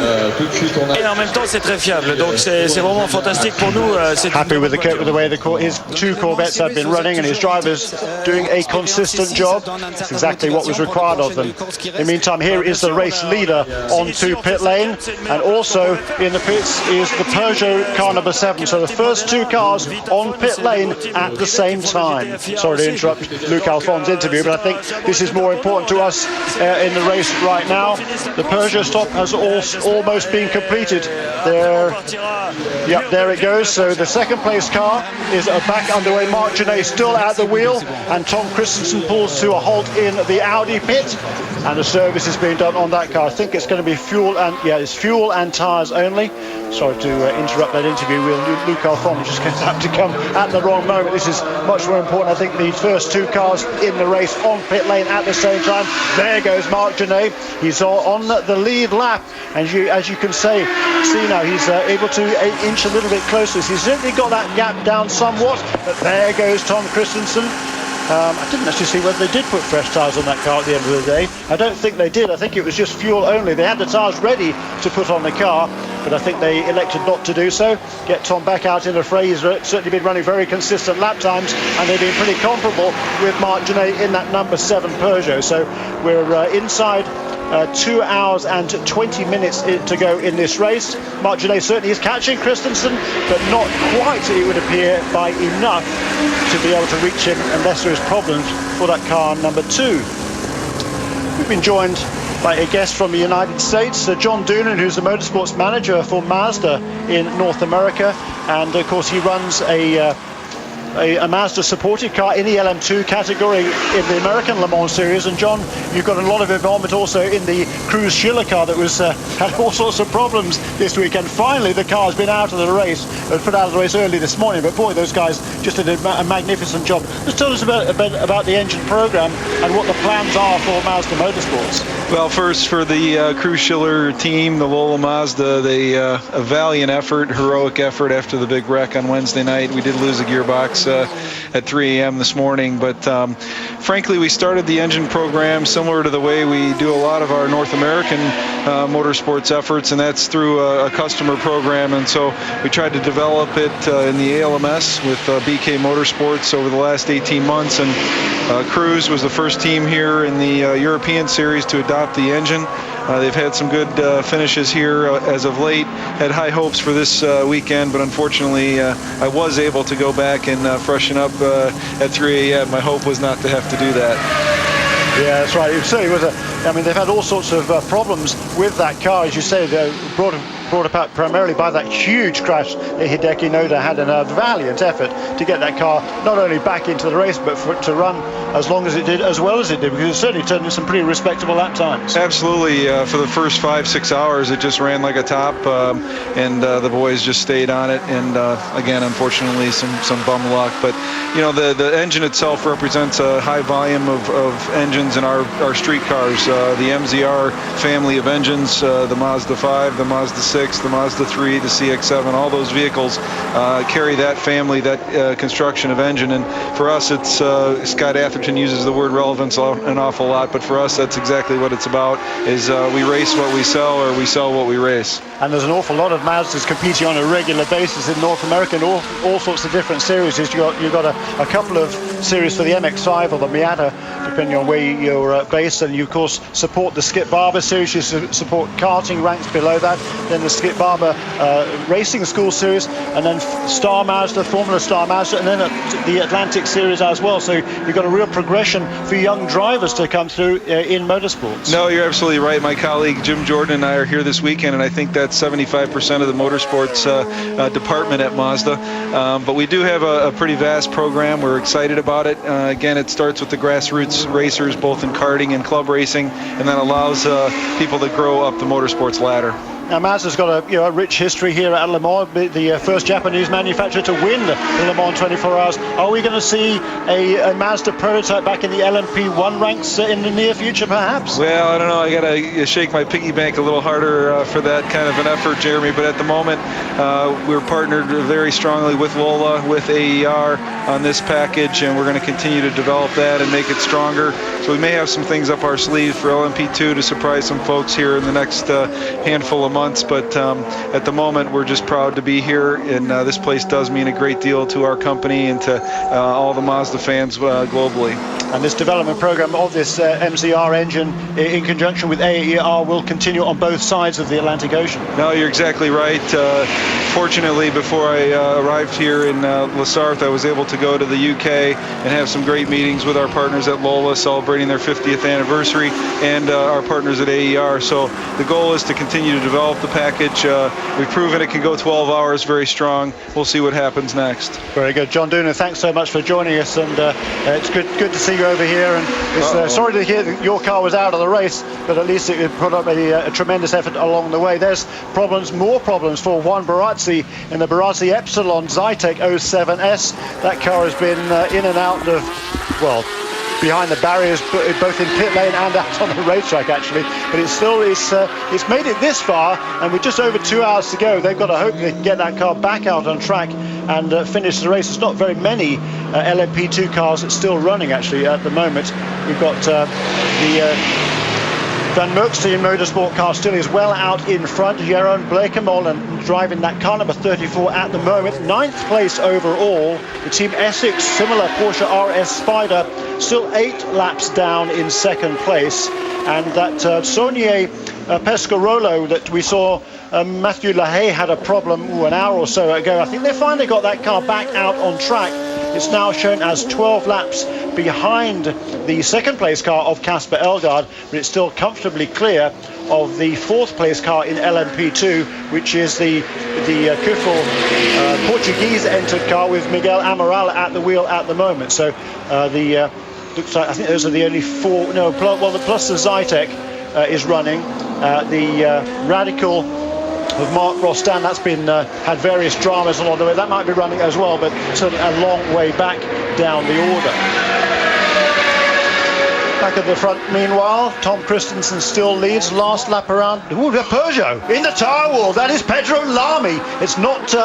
F: et en même temps c'est très fiable. Donc c'est vraiment fantastique. fantastique pour nous.
B: Happy with the way his two Corvettes have been running and his drivers doing a consistent job. It's exactly what was required of them. In the meantime, here is the race leader onto pit lane, and also in the pits is the Peugeot car number 7. So the first two cars on pit lane at the same time. Sorry to interrupt Luc Alphonse's interview, but I think this is more important to us in the race right now. The Peugeot stop has almost been completed. There it goes. So the second place car is back underway. Marc Gené still at the wheel, and Tom Christensen pulls to a halt in the Audi pit, and the service is being done on that car. I think it's going to be fuel and tyres only. Sorry to interrupt that interview. Luc Alphonse just going to have to come at the wrong moment. This is much more important. I think the first two cars in the race on pit lane at the same time. There goes Marc Gené. He's on the lead lap, and as you can see now, he's able to inch a little bit closer. He's certainly got that gap down somewhat, but there goes Tom Christensen. I didn't actually see whether they did put fresh tyres on that car at the end of the day. I don't think they did. I think it was just fuel only. They had the tyres ready to put on the car, but I think they elected not to do so. Get Tom back out in the fray. He's certainly been running very consistent lap times, and they've been pretty comparable with Marc Gené in that number 7 Peugeot. So we're inside 2 hours and 20 minutes to go in this race. Marc Gené certainly is catching Christensen, but not quite, it would appear, by enough to be able to reach him unless there is problems for that car number 2. We've been joined by a guest from the United States, John Doonan, who's the motorsports manager for Mazda in North America, and of course he runs a Mazda supported car in the LM2 category in the American Le Mans series. And John, you've got a lot of involvement also in the Cruz Schiller car that was had all sorts of problems this weekend. Finally the car's been out of the race, put out of the race early this morning, but boy, those guys just did a magnificent job. Just tell us a bit about the engine program and what the plans are for Mazda Motorsports.
G: Well, first for the Cruz Schiller team, the Lola Mazda, a valiant effort, heroic effort after the big wreck on Wednesday night. We did lose a gearbox at 3 a.m. this morning, but frankly, we started the engine program similar to the way we do a lot of our North American motorsports efforts, and that's through a customer program. And so we tried to develop it in the ALMS with BK Motorsports over the last 18 months, and Cruz was the first team here in the European series to adopt the engine. They've had some good finishes here as of late. Had high hopes for this weekend, but unfortunately I was able to go back and freshen up at 3 a.m. My hope was not to have to do that.
B: Yeah, that's right. It certainly was they've had all sorts of problems with that car, as you say. They're brought about primarily by that huge crash that Hideki Noda had, in a valiant effort to get that car not only back into the race, but for it to run as long as it did, as well as it did, because it certainly turned in some pretty respectable lap times.
G: Absolutely. For the first 5-6 hours, it just ran like a top, and the boys just stayed on it. And again, unfortunately, some bum luck. But you know, the engine itself represents a high volume of engines in our street cars. The MZR family of engines, the Mazda 5, the Mazda 6, the Mazda 3, the CX-7, all those vehicles carry that family, that construction of engine. And for us, it's Scott Atherton uses the word relevance an awful lot, but for us, that's exactly what it's about, is we race what we sell, or we sell what we race.
B: And there's an awful lot of Mazdas competing on a regular basis in North America in all sorts of different series. You've got a couple of series for the MX-5 or the Miata, depending on where you're based, and you of course support the Skip Barber series. You support karting ranks below that, then the Skip Barber Racing School series, and then Star Mazda, Formula Star Mazda, and then the Atlantic series as well. So you've got a real progression for young drivers to come through in motorsports.
G: No, you're absolutely right. My colleague Jim Jordan and I are here this weekend, and I think that's 75% of the motorsports department at Mazda. But we do have a pretty vast program. We're excited about it. Again, it starts with the grassroots racers, both in karting and club racing, and then allows people to grow up the motorsports ladder.
B: Now, Mazda's got a rich history here at Le Mans, the first Japanese manufacturer to win the Le Mans 24 Hours. Are we going to see a Mazda prototype back in the LMP1 ranks in the near future, perhaps?
G: Well, I don't know. I got to shake my piggy bank a little harder for that kind of an effort, Jeremy. But at the moment, we're partnered very strongly with Lola, with AER on this package, and we're going to continue to develop that and make it stronger. So we may have some things up our sleeve for LMP2 to surprise some folks here in the next handful of months. months, but at the moment we're just proud to be here, and this place does mean a great deal to our company and to all the Mazda fans globally.
B: And this development program of this MZR engine in conjunction with AER will continue on both sides of the Atlantic Ocean.
G: No, you're exactly right. Fortunately, before I arrived here in La Sarthe, I was able to go to the UK and have some great meetings with our partners at Lola celebrating their 50th anniversary, and our partners at AER. So the goal is to continue to develop the package. We've proven it can go 12 hours very strong. We'll see what happens next.
B: Very good. John Dooner, thanks so much for joining us, and it's good to see you over here. And it's sorry to hear that your car was out of the race, but at least it put up a tremendous effort along the way. There's more problems for Juan Barazzi in the Barazzi Epsilon Zytek 07S. That car has been in and out of, well, behind the barriers, both in pit lane and out on the racetrack actually, but it's made it this far, and with just over 2 hours to go, they've got to hope they can get that car back out on track and finish the race. There's not very many LMP2 cars that's still running actually at the moment. We've got the Van Merkstein Motorsport car still is well out in front. Jeroen Blekemolen driving that car number 34 at the moment. 9th place overall. The Team Essex, similar Porsche RS Spider, still 8 laps down in 2nd place. And that Saunier Pescarolo that we saw, Matthew Lahaye had a problem an hour or so ago. I think they finally got that car back out on track. It's now shown as 12 laps behind the 2nd place car of Casper Elgaard, but it's still comfortably clear of the 4th place car in LMP2, which is the Kufel Portuguese entered car with Miguel Amaral at the wheel at the moment. So looks like, I think those are the only 4. No, plus the Zytek is running. The Radical of Mark Rostan, that's been had various dramas along the way. That might be running as well, but certainly a long way back down the order. Back at the front, meanwhile, Tom Christensen still leads. Last lap around. Ooh, a Peugeot in the tyre wall. That is Pedro Lamy. It's not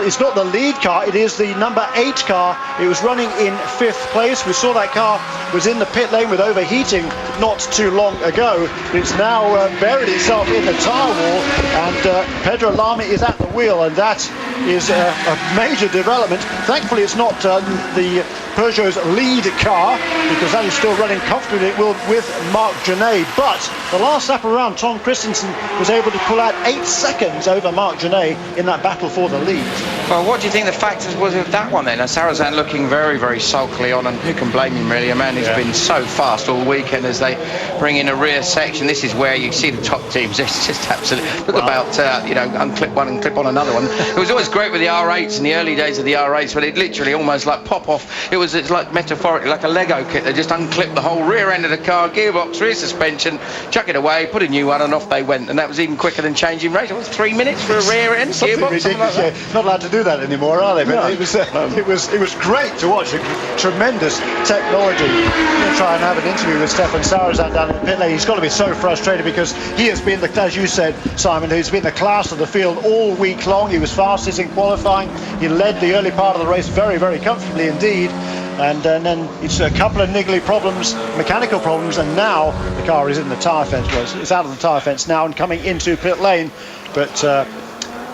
B: it's not the lead car. It is the number 8 car. It was running in 5th place. We saw that car was in the pit lane with overheating not too long ago. It's now buried itself in the tyre wall, and Pedro Lamy is at the wheel, and that is a major development. Thankfully, it's not the Peugeot's lead car, because that is still running comfortably with Marc Gené. But the last lap around, Tom Christensen was able to pull out 8 seconds over Marc Gené in that battle for the lead.
A: Well, what do you think the factors was with that one then? Sarrazin looking very, very sulkily on, and who can blame him really? A man who's been so fast all weekend as they bring in a rear section. This is where you see the top teams. It's just absolutely about unclip one and clip on another one. It was always great with the R8s in the early days of the R8s, but it literally almost like pop off. It's like metaphorically like a Lego kit. They just unclip the whole rear end of the car, gearbox, rear suspension, chuck it away, put a new one, and off they went. And that was even quicker than changing race. It was 3 minutes for a rear end gearbox.
B: Ridiculous. Like not allowed to do that anymore, are they? But no. It was great to watch. Tremendous technology. I'm going to try and have an interview with Stefan Sarrazin down in the pit lane. He's got to be so frustrated because he has been, as you said, Simon, he's been the class of the field all week long. He was fastest in qualifying. He led the early part of the race very, very comfortably indeed. And then it's a couple of niggly problems, mechanical problems, and now the car is in the tyre fence. Well, it's out of the tyre fence now and coming into pit lane, but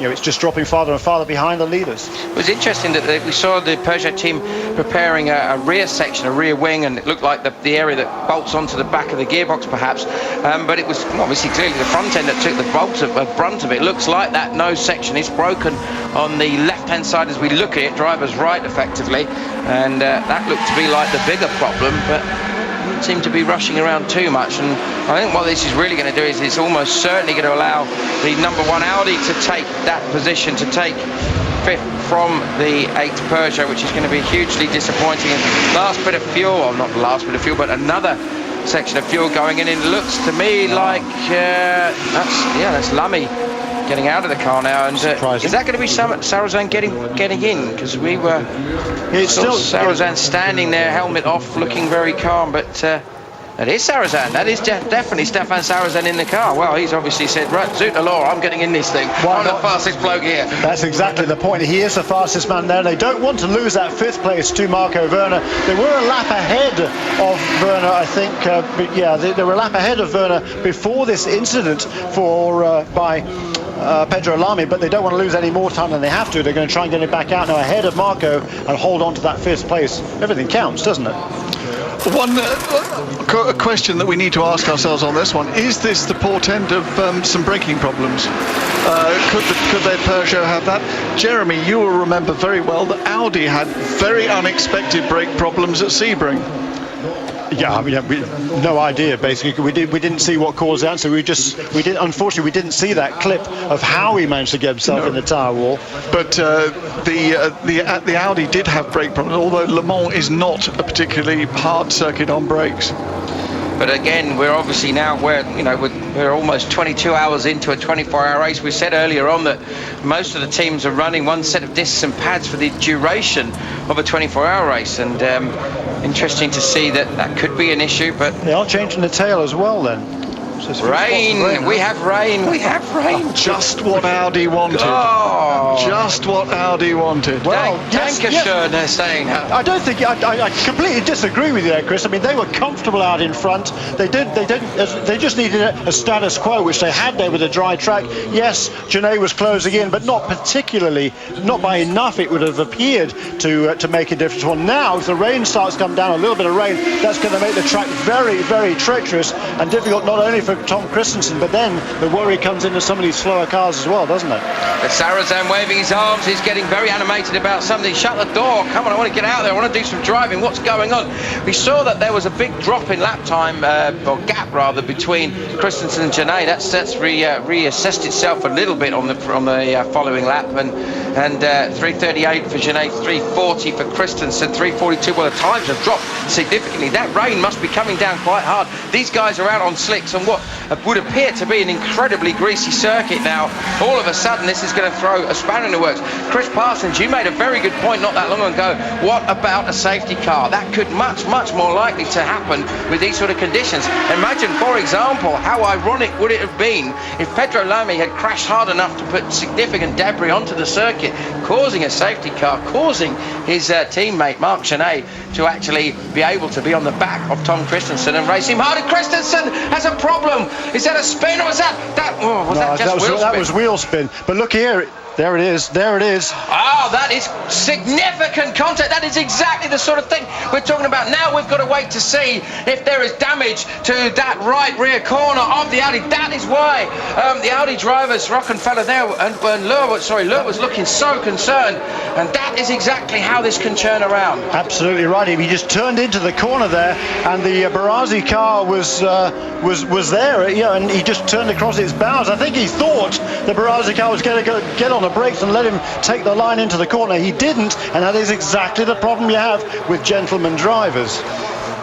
B: it's just dropping farther and farther behind the leaders.
A: It was interesting that we saw the Peugeot team preparing a rear section, a rear wing, and it looked like the area that bolts onto the back of the gearbox perhaps, but it was obviously clearly the front end that took the brunt of it. It looks like that nose section is broken on the left-hand side as we look at it, driver's right effectively, and that looked to be like the bigger problem, but didn't seem to be rushing around too much. And I think what this is really going to do is it's almost certainly going to allow the number 1 Audi to take that position, to take 5th from the 8th Peugeot, which is going to be hugely disappointing. And last bit of fuel, well, not the last bit of fuel, but another section of fuel going in. It looks to me like that's Lamy getting out of the car now, and is that going to be Sarrazin getting in? Because we were Sarrazin standing there, helmet off, looking very calm, but that is Sarrazin. That is definitely Stefan Sarrazin in the car. Well, he's obviously said, right, zoot the law, I'm getting in this thing. I'm the fastest bloke here.
B: That's exactly the point. He is the fastest man there. They don't want to lose that 5th place to Marco Werner. They were a lap ahead of Werner, I think. They were a lap ahead of Werner before this incident by Pedro Lamy, but they don't want to lose any more time than they have to. They're going to try and get it back out now ahead of Marco and hold on to that 5th place. Everything counts, doesn't it?
C: One question that we need to ask ourselves on this one: is this the portent of some braking problems? Could their Peugeot have that? Jeremy, you will remember very well that Audi had very unexpected brake problems at Sebring.
B: Yeah, I mean, no idea. Basically, we didn't see what caused that. So unfortunately, we didn't see that clip of how he managed to get himself in the tyre wall.
C: But the Audi did have brake problems, although Le Mans is not a particularly hard circuit on brakes.
A: But again, we're obviously now we're almost 22 hours into a 24-hour race. We said earlier on that most of the teams are running one set of discs and pads for the duration of a 24-hour race, and interesting to see that could be an issue. But
B: they are changing the tail as well then.
A: Rain. We have rain. We have rain.
C: Just what Audi wanted.
A: Oh.
C: Just what Audi wanted.
B: Well,
A: Dankeschön, they're saying.
B: I don't think I completely disagree with you there, Chris. I mean, they were comfortable out in front. They just needed a status quo, which they had there with a dry track. Yes, Genet was closing in, but not particularly, not by enough. It would have appeared to make a difference. Well, now if the rain starts to come down, a little bit of rain, that's going to make the track very, very treacherous and difficult, not only for Tom Christensen, but then the worry comes into some of these slower cars as well, doesn't it?
A: The Sarrazin waving his arms, he's getting very animated about something. Shut the door, come on, I want to get out there, I want to do some driving, what's going on? We saw that there was a big drop in lap time, or gap rather, between Christensen and Genet. That's reassessed itself a little bit on the following lap, and 3:38 for Genet, 3:40 for Christensen, 3:42. Well, the times have dropped significantly. That rain must be coming down quite hard. These guys are out on slicks on what would appear to be an incredibly greasy circuit now. All of a sudden, this is going to throw a spanner in the works. Chris Parsons, you made a very good point not that long ago. What about a safety car? That could much more likely to happen with these sort of conditions. Imagine, for example, how ironic would it have been if Pedro Lamy had crashed hard enough to put significant debris onto the circuit, causing a safety car, causing his teammate Marc Genet to actually be able to be on the back of Tom Christensen and race him hard. And Christensen has a problem. Is that a spin or was that
B: that was wheel spin? But look here. There it is. There it is.
A: Oh, that is significant contact. That is exactly the sort of thing we're talking about. Now we've got to wait to see if there is damage to that right rear corner of the Audi. That is why the Audi drivers, Rockenfeller there, and Lur was looking so concerned. And that is exactly how this can turn around.
B: Absolutely right. He just turned into the corner there, and the Barazzi car was there, and he just turned across its bows. I think he thought the Barazzi car was going to get on the brakes and let him take the line into the corner. He didn't, and that is exactly the problem you have with gentleman drivers.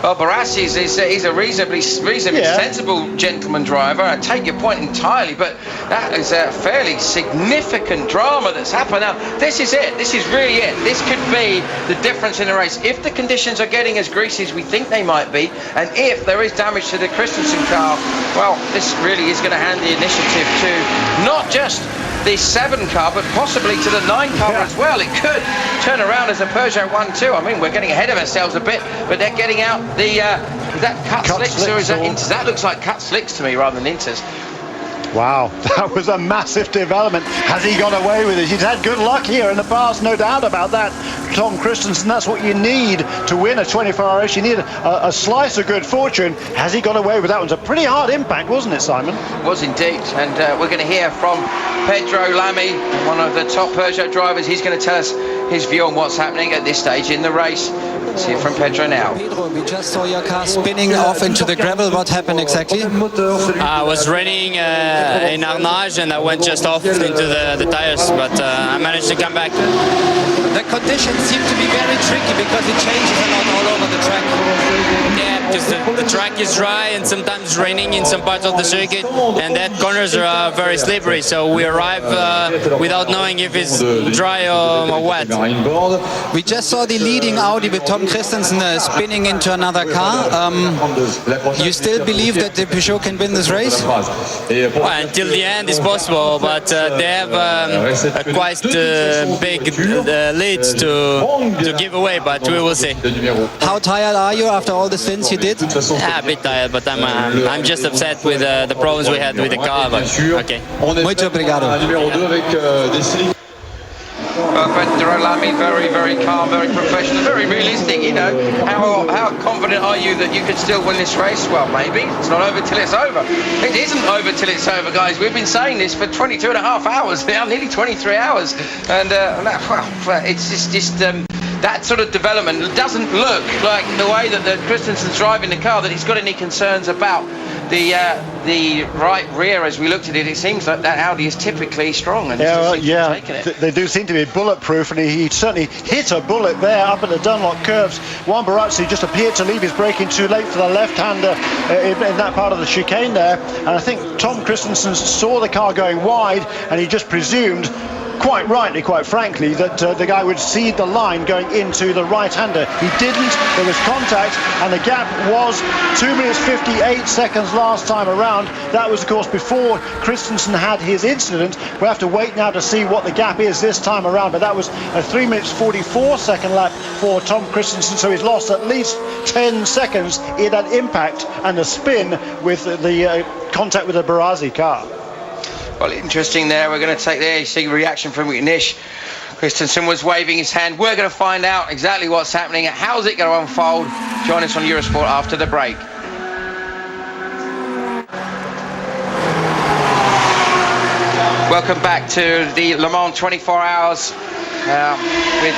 A: Well, Barassi he's a reasonably sensible gentleman driver. I take your point entirely, but that is a fairly significant drama that's happened. Now, this is it. This is really it. This could be the difference in the race. If the conditions are getting as greasy as we think they might be, and if there is damage to the Christensen car, well, this really is going to hand the initiative to not just the 7 car, but possibly to the 9 car as well. It could turn around as a Peugeot 1-2. I mean, we're getting ahead of ourselves a bit, but they're getting out the is that cut slicks or is that inters? That looks like cut slicks to me rather than inters.
B: Wow, that was a massive development. Has he got away with it? He's had good luck here in the past, no doubt about that. Tom Christensen, that's what you need to win a 24-hour race. You need a slice of good fortune. Has he got away with that? It was a pretty hard impact, wasn't it, Simon?
A: It was indeed, and we're going to hear from Pedro Lamy, one of the top Peugeot drivers. He's going to tell us his view on what's happening at this stage in the race. Let's hear from Pedro now.
D: Pedro, we just saw your car spinning off into the gravel. What happened exactly?
H: I was running in Arnage and I went just off into the tires, but I managed to come back.
D: The conditions seem to be very tricky because it changes a lot all over the track.
H: Yeah, because the track is dry and sometimes raining in some parts of the circuit, and that corners are very slippery, so we arrive without knowing if it's dry or wet.
D: We just saw the leading Audi with Tom Christensen spinning into another car. You still believe that the Peugeot can win this race?
H: Well, until the end is possible, but they have a quite big lead to give away, but we will see.
D: How tired are you after all the stints you did?
H: A bit tired, but I'm just upset with the problems we had with the car. But okay.
D: Muito obrigado.
A: Well, Federico Lamy, very, very calm, very professional, very realistic, you know. How confident are you that you can still win this race? Well, maybe. It's not over till it's over. It isn't over till it's over, guys. We've been saying this for 22 and a half hours now, nearly 23 hours. And, it's just that sort of development doesn't look like the way that Christensen's driving the car, that he's got any concerns about the right rear. As we looked at it, it seems like that Audi is typically strong. And
B: they do seem to be bulletproof, and he certainly hit a bullet there up at the Dunlop curves. Juan Barazzi just appeared to leave his braking too late for the left-hander in that part of the chicane there, and I think Tom Christensen saw the car going wide, and he just presumed, quite rightly, quite frankly, that the guy would cede the line going into the right-hander. He didn't. There was contact, and the gap was 2 minutes 58 seconds last time around. That was, of course, before Christensen had his incident. We have to wait now to see what the gap is this time around, but that was a 3 minutes 44 second lap for Tom Christensen, so he's lost at least 10 seconds in that impact and the spin with the contact with the Barazzi car.
A: Well, interesting there. We're going to take there. You see reaction from Nish. Christensen was waving his hand. We're going to find out exactly what's happening. How's it going to unfold? Join us on Eurosport after the break. Welcome back to the Le Mans 24 Hours with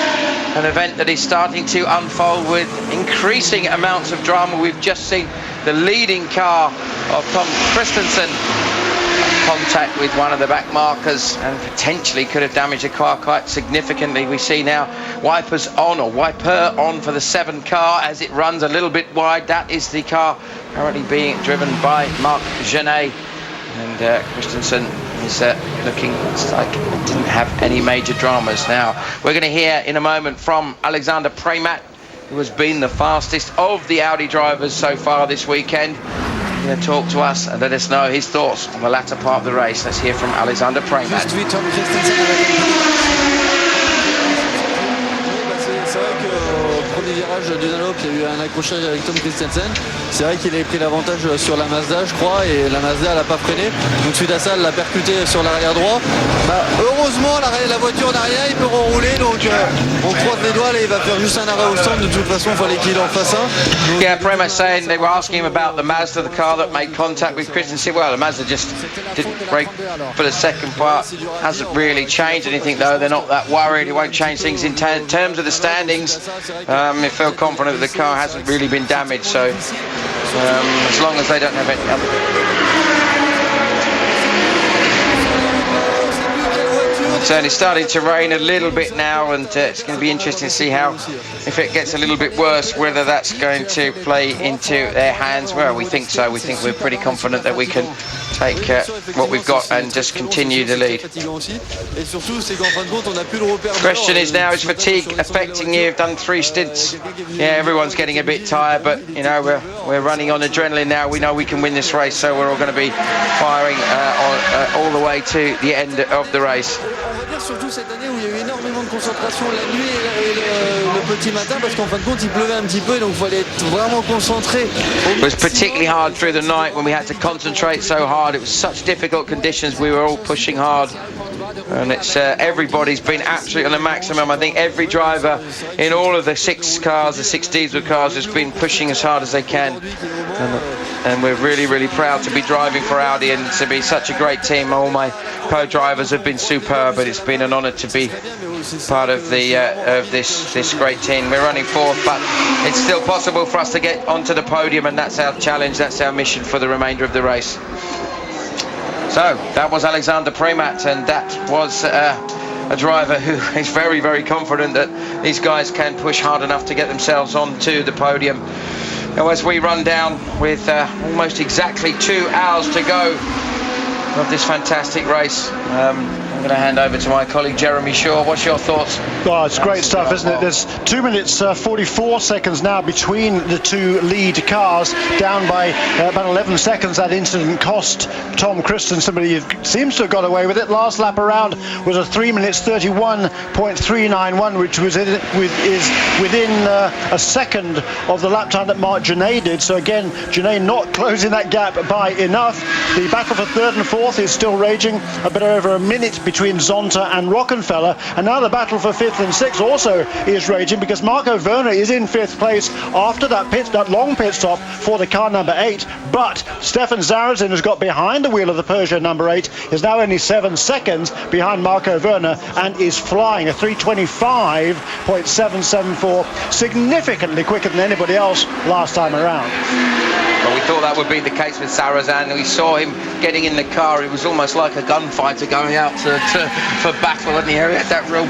A: an event that is starting to unfold with increasing amounts of drama. We've just seen the leading car of Tom Christensen contact with one of the back markers and potentially could have damaged the car quite significantly. We see now wipers on, or wiper on, for the 7 car as it runs a little bit wide. That is the car currently being driven by Marc Genet, and Christensen is looking like it didn't have any major dramas. Now we're going to hear in a moment from Alexander Premat, who has been the fastest of the Audi drivers so far this weekend. He's going to talk to us and let us know his thoughts on the latter part of the race. Let's hear from Alexander Premat.
I: Du Dunlop, il y a eu un accrochage avec Tom Christensen. C'est vrai qu'il avait pris l'avantage sur la Mazda, je crois, et la Mazda n'a pas freiné. Donc suite à ça, elle l'a percuté sur l'arrière droit. Heureusement, la voiture n'a rien, il peut rouler. Donc on croise les doigts, là, il va faire juste un arrêt au stand. De toute façon, il fallait qu'il en fasse un.
A: Yeah, Premat saying they were asking him about the Mazda, the car that made contact with Christensen. Well, the Mazda just didn't brake for the second part. Hasn't really changed anything, though. They're not that worried. It won't change things in terms of the standings. It felt confident that the car hasn't really been damaged, so as long as they don't have any other. So it's starting to rain a little bit now, and it's going to be interesting to see how, if it gets a little bit worse, whether that's going to play into their hands. Well, we think so. We think we're pretty confident that we can take what we've got and just continue the lead. Question is now, is fatigue affecting you? You've done 3 stints. Yeah, everyone's getting a bit tired, but you know, we're running on adrenaline now. We know we can win this race, so we're all going to be firing all the way to the end of the race.
I: Surtout cette année où il y a eu énormément de concentration la nuit et le petit matin, parce qu'en fin de compte il pleuvait un petit peu, donc il fallait être vraiment concentré.
A: It was particularly hard through the night when we had to concentrate so hard. It was such difficult conditions. We were all pushing hard, and it's everybody's been absolutely on the maximum. I think every driver in all of the 6 cars, the 6 diesel cars, has been pushing as hard as they can. And we're really, really proud to be driving for Audi and to be such a great team. All my co-drivers have been superb, but it's been an honour to be part of the of this great team. We're running 4th, but it's still possible for us to get onto the podium, and that's our challenge, that's our mission for the remainder of the race. So that was Alexander Premat, and that was a driver who is very, very confident that these guys can push hard enough to get themselves onto the podium. Now, as we run down with almost exactly 2 hours to go of this fantastic race, I'm going to hand over to my colleague Jeremy Shaw. What's your thoughts?
B: Oh, it's great stuff, isn't it? There's 2 minutes 44 seconds now between the two lead cars, down by about 11 seconds. That incident cost Tom Christensen, but he seems to have got away with it. Last lap around was a 3 minutes 31.391, which is within a second of the lap time that Marc Gené did. So again, Gené not closing that gap by enough. The battle for third and fourth is still raging, a bit over a minute between Zonta and Rockenfeller, and now the battle for fifth and sixth also is raging, because Marco Werner is in fifth place after that long pit stop for the car number 8, but Stefan Zarazin has got behind the wheel of the Peugeot number 8, is now only 7 seconds behind Marco Werner and is flying a 3:25.774, significantly quicker than anybody else last time around.
A: Well, we thought that would be the case with Zarazin. We saw him getting in the car. It was almost like a gunfighter going out for battle, and he had that real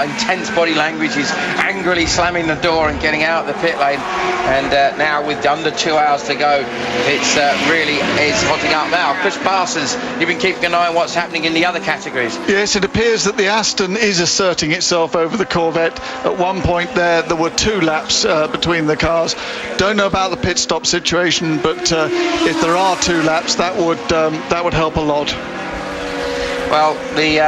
A: intense body language. He's angrily slamming the door and getting out of the pit lane. And now with under 2 hours to go, it's really is hotting up now. Chris Parsons, you've been keeping an eye on what's happening in the other categories.
C: Yes, it appears that the Aston is asserting itself over the Corvette. At one point there were 2 laps between the cars. Don't know about the pit stop situation, but if there are 2 laps, that would help a lot.
A: Well, the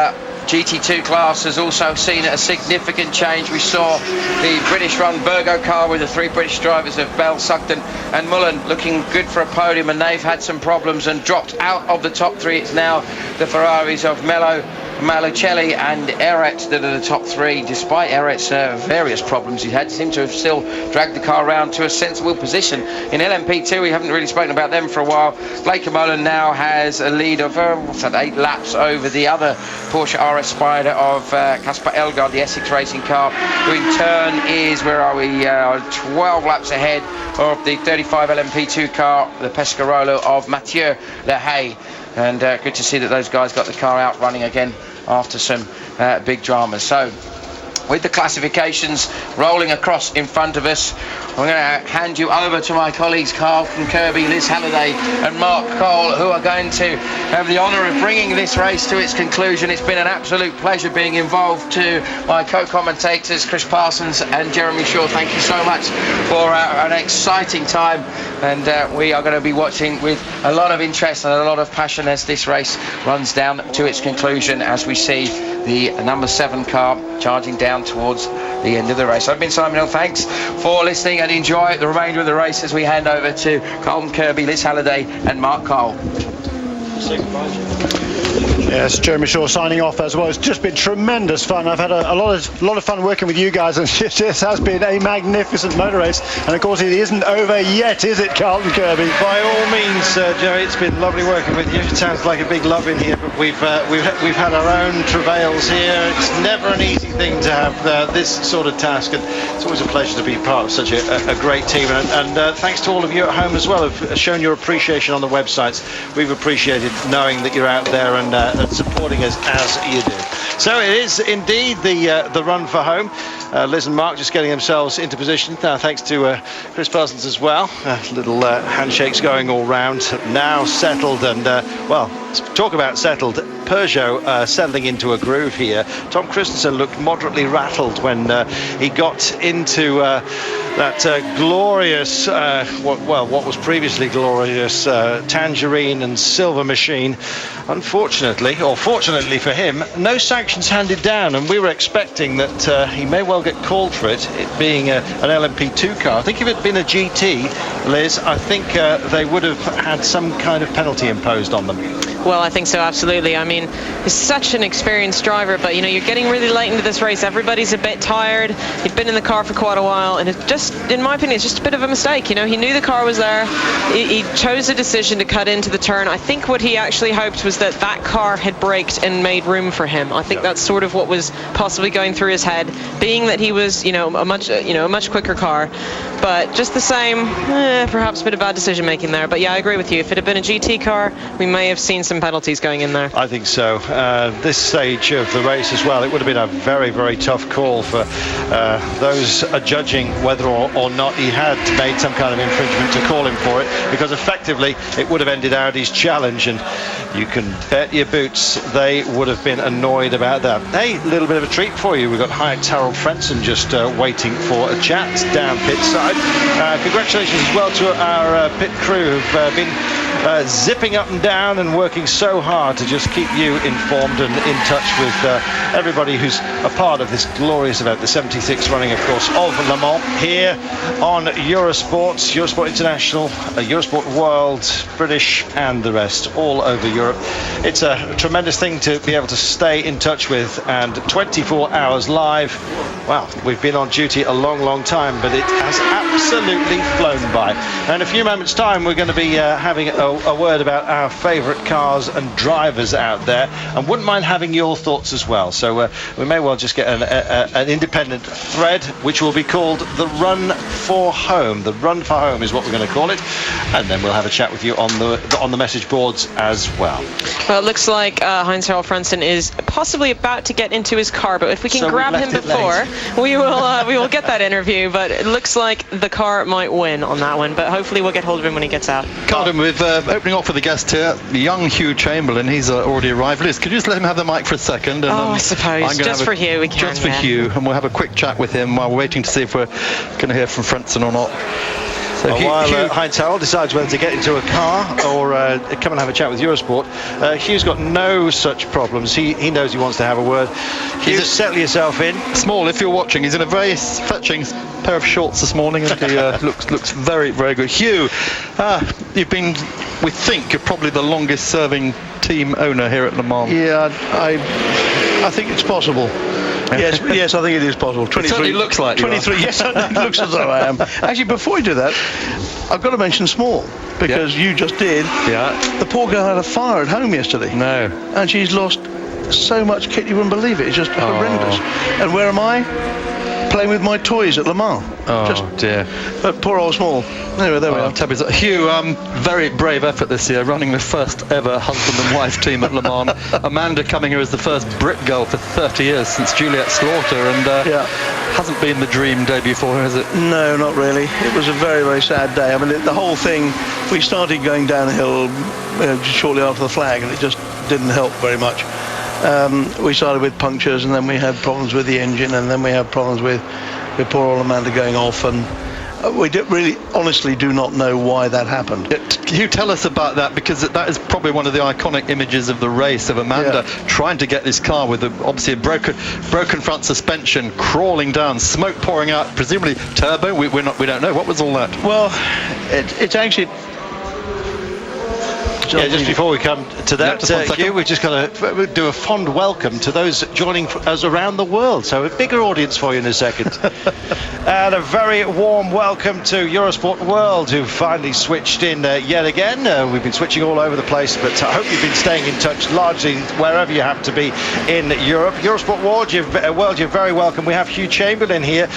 A: GT2 class has also seen a significant change. We saw the British-run Burgo car with the 3 British drivers of Bell, Sugden and Mullen looking good for a podium, and they've had some problems and dropped out of the top 3. It's now the Ferraris of Mello, Malucelli and Eret that are the top 3, despite Eret's various problems he had. Seem to have still dragged the car around to a sensible position. In LMP2, we haven't really spoken about them for a while. Blake Mullen now has a lead of 8 laps over the other Porsche RS Spider of Kaspar Elgard, the Essex racing car, who in turn is, 12 laps ahead of the 35 LMP2 car, the Pescarolo of Mathieu Lehay. And good to see that those guys got the car out running again after some big dramas. So with the classifications rolling across in front of us, I'm going to hand you over to my colleagues Carlton Kirby, Liz Halliday and Mark Cole, who are going to have the honour of bringing this race to its conclusion. It's been an absolute pleasure being involved. To my co-commentators Chris Parsons and Jeremy Shaw, thank you so much for an exciting time, and we are going to be watching with a lot of interest and a lot of passion as this race runs down to its conclusion, as we see the number 7 car charging down towards the end of the race. I've been Simon Hill. Thanks for listening, and enjoy the remainder of the race as we hand over to Carlton Kirby, Liz Halliday and Mark Cole.
B: Yes, Jeremy Shaw signing off as well. It's just been tremendous fun. I've had a lot of fun working with you guys, and it just has been a magnificent motor race. And of course, it isn't over yet, is it, Carlton Kirby?
J: By all means, Jerry, it's been lovely working with you. It sounds like a big love in here, but we've had our own travails here. It's never an easy thing to have this sort of task, and it's always a pleasure to be part of such a great team. And thanks to all of you at home as well, who've shown your appreciation on the websites. We've appreciated knowing that you're out there and supporting us as you do. So it is indeed the run for home. Liz and Mark just getting themselves into position. Thanks to Chris Parsons as well. Little handshakes going all round. Now settled, and well, talk about settled. Peugeot settling into a groove here. Tom Christensen looked moderately rattled when he got into that glorious, what was previously glorious Tangerine and Silver machine. Unfortunately, or fortunately for him, no sanctions handed down, and we were expecting that he may well get called for it being an LMP2 car. I think if it had been a GT, Liz, I think they would have had some kind of penalty imposed on them.
K: Well, I think so, absolutely. I mean, he's such an experienced driver, but, you know, you're getting really late into this race. Everybody's a bit tired. He'd been in the car for quite a while, and it just, in my opinion, it's just a bit of a mistake. You know, he knew the car was there. He chose a decision to cut into the turn. I think what he actually hoped was that car had braked and made room for him. I think that's sort of what was possibly going through his head, being that he was, a much quicker car. But just the same, perhaps a bit of bad decision making there. But yeah, I agree with you. If it had been a GT car, we may have seen some penalties going in there.
J: I think so. This stage of the race as well, it would have been a very, very tough call for those judging whether or not he had made some kind of infringement to call him for it, because effectively it would have ended Audi's challenge, and you can bet your boots they would have been annoyed about that. Hey, a little bit of a treat for you. We've got Heinz Harald Frentzen just waiting for a chat down pit side. Congratulations as well to our pit crew who've been zipping up and down and working so hard to just keep you informed and in touch with everybody who's a part of this glorious event, the 76th running, of course, of Le Mans here on Eurosport International, Eurosport World, British and the rest, all over Europe. It's a tremendous thing to be able to stay in touch with, and 24 hours live. Wow, we've been on duty a long time, but it has absolutely flown by. And in a few moments time we're going to be having a word about our favourite cars and drivers out there, and wouldn't mind having your thoughts as well. So we may well just get an independent thread which will be called the Run for Home. The Run for Home is what we're going to call it, and then we'll have a chat with you on the message boards as well.
K: Well, it looks like Heinz Harald Frentzen is possibly about to get into his car, but if we can grab him before, we will get that interview. But it looks like the car might win on that one, but hopefully we'll get hold of him when he gets out.
L: Carden, with opening off with the guest here, young Hugh Chamberlain. He's already arrived. Liz, could you just let him have the mic for a second? And,
K: I suppose. Just for Hugh, we can.
L: Just for Hugh, and we'll have a quick chat with him while we're waiting to see if we're going to hear from Frentzen or not. So
J: while Heinz Harald decides whether to get into a car or come and have a chat with Eurosport, Hugh's got no such problems. He knows he wants to have a word. Hugh, settle yourself in.
L: Small, if you're watching, he's in a very fetching pair of shorts this morning, and he looks very good. Hugh, you've been, we think, you're probably the longest serving team owner here at Le Mans.
M: Yeah, I think it's possible. Yes, I think it is possible. 23,
L: it certainly looks like
M: 23. Yes, it looks as though I am. Actually, before we do that, I've got to mention Small, because you just did.
L: Yeah.
M: The poor girl had a fire at home yesterday.
L: No.
M: And she's lost so much kit you wouldn't believe it. It's just horrendous. And where am I? Playing with my toys at Le Mans.
L: Dear.
M: But poor old Small. Anyway, there we are.
L: Hugh, very brave effort this year, running the first ever husband and wife team at Le Mans. Amanda coming here as the first Brit girl for 30 years since Juliet Slaughter, and hasn't been the dream debut for her, has it?
M: No, not really. It was a very sad day. I mean, the whole thing, we started going downhill shortly after the flag, and it just didn't help very much. We started with punctures, and then we had problems with the engine, and then we had problems with poor old Amanda going off, and we really honestly do not know why that happened.
L: Can you tell us about that, because that is probably one of the iconic images of the race, of Amanda trying to get this car with obviously a broken front suspension, crawling down, smoke pouring out, presumably turbo. We don't know. What was all that?
M: Well, it's actually.
J: Yeah, just before we come to that, Hugh, we've just got to do a fond welcome to those joining us around the world. So a bigger audience for you in a second. And a very warm welcome to Eurosport World, who finally switched in yet again. We've been switching all over the place, but I hope you've been staying in touch largely wherever you have to be in Europe. Eurosport World, you're very welcome. We have Hugh Chamberlain here,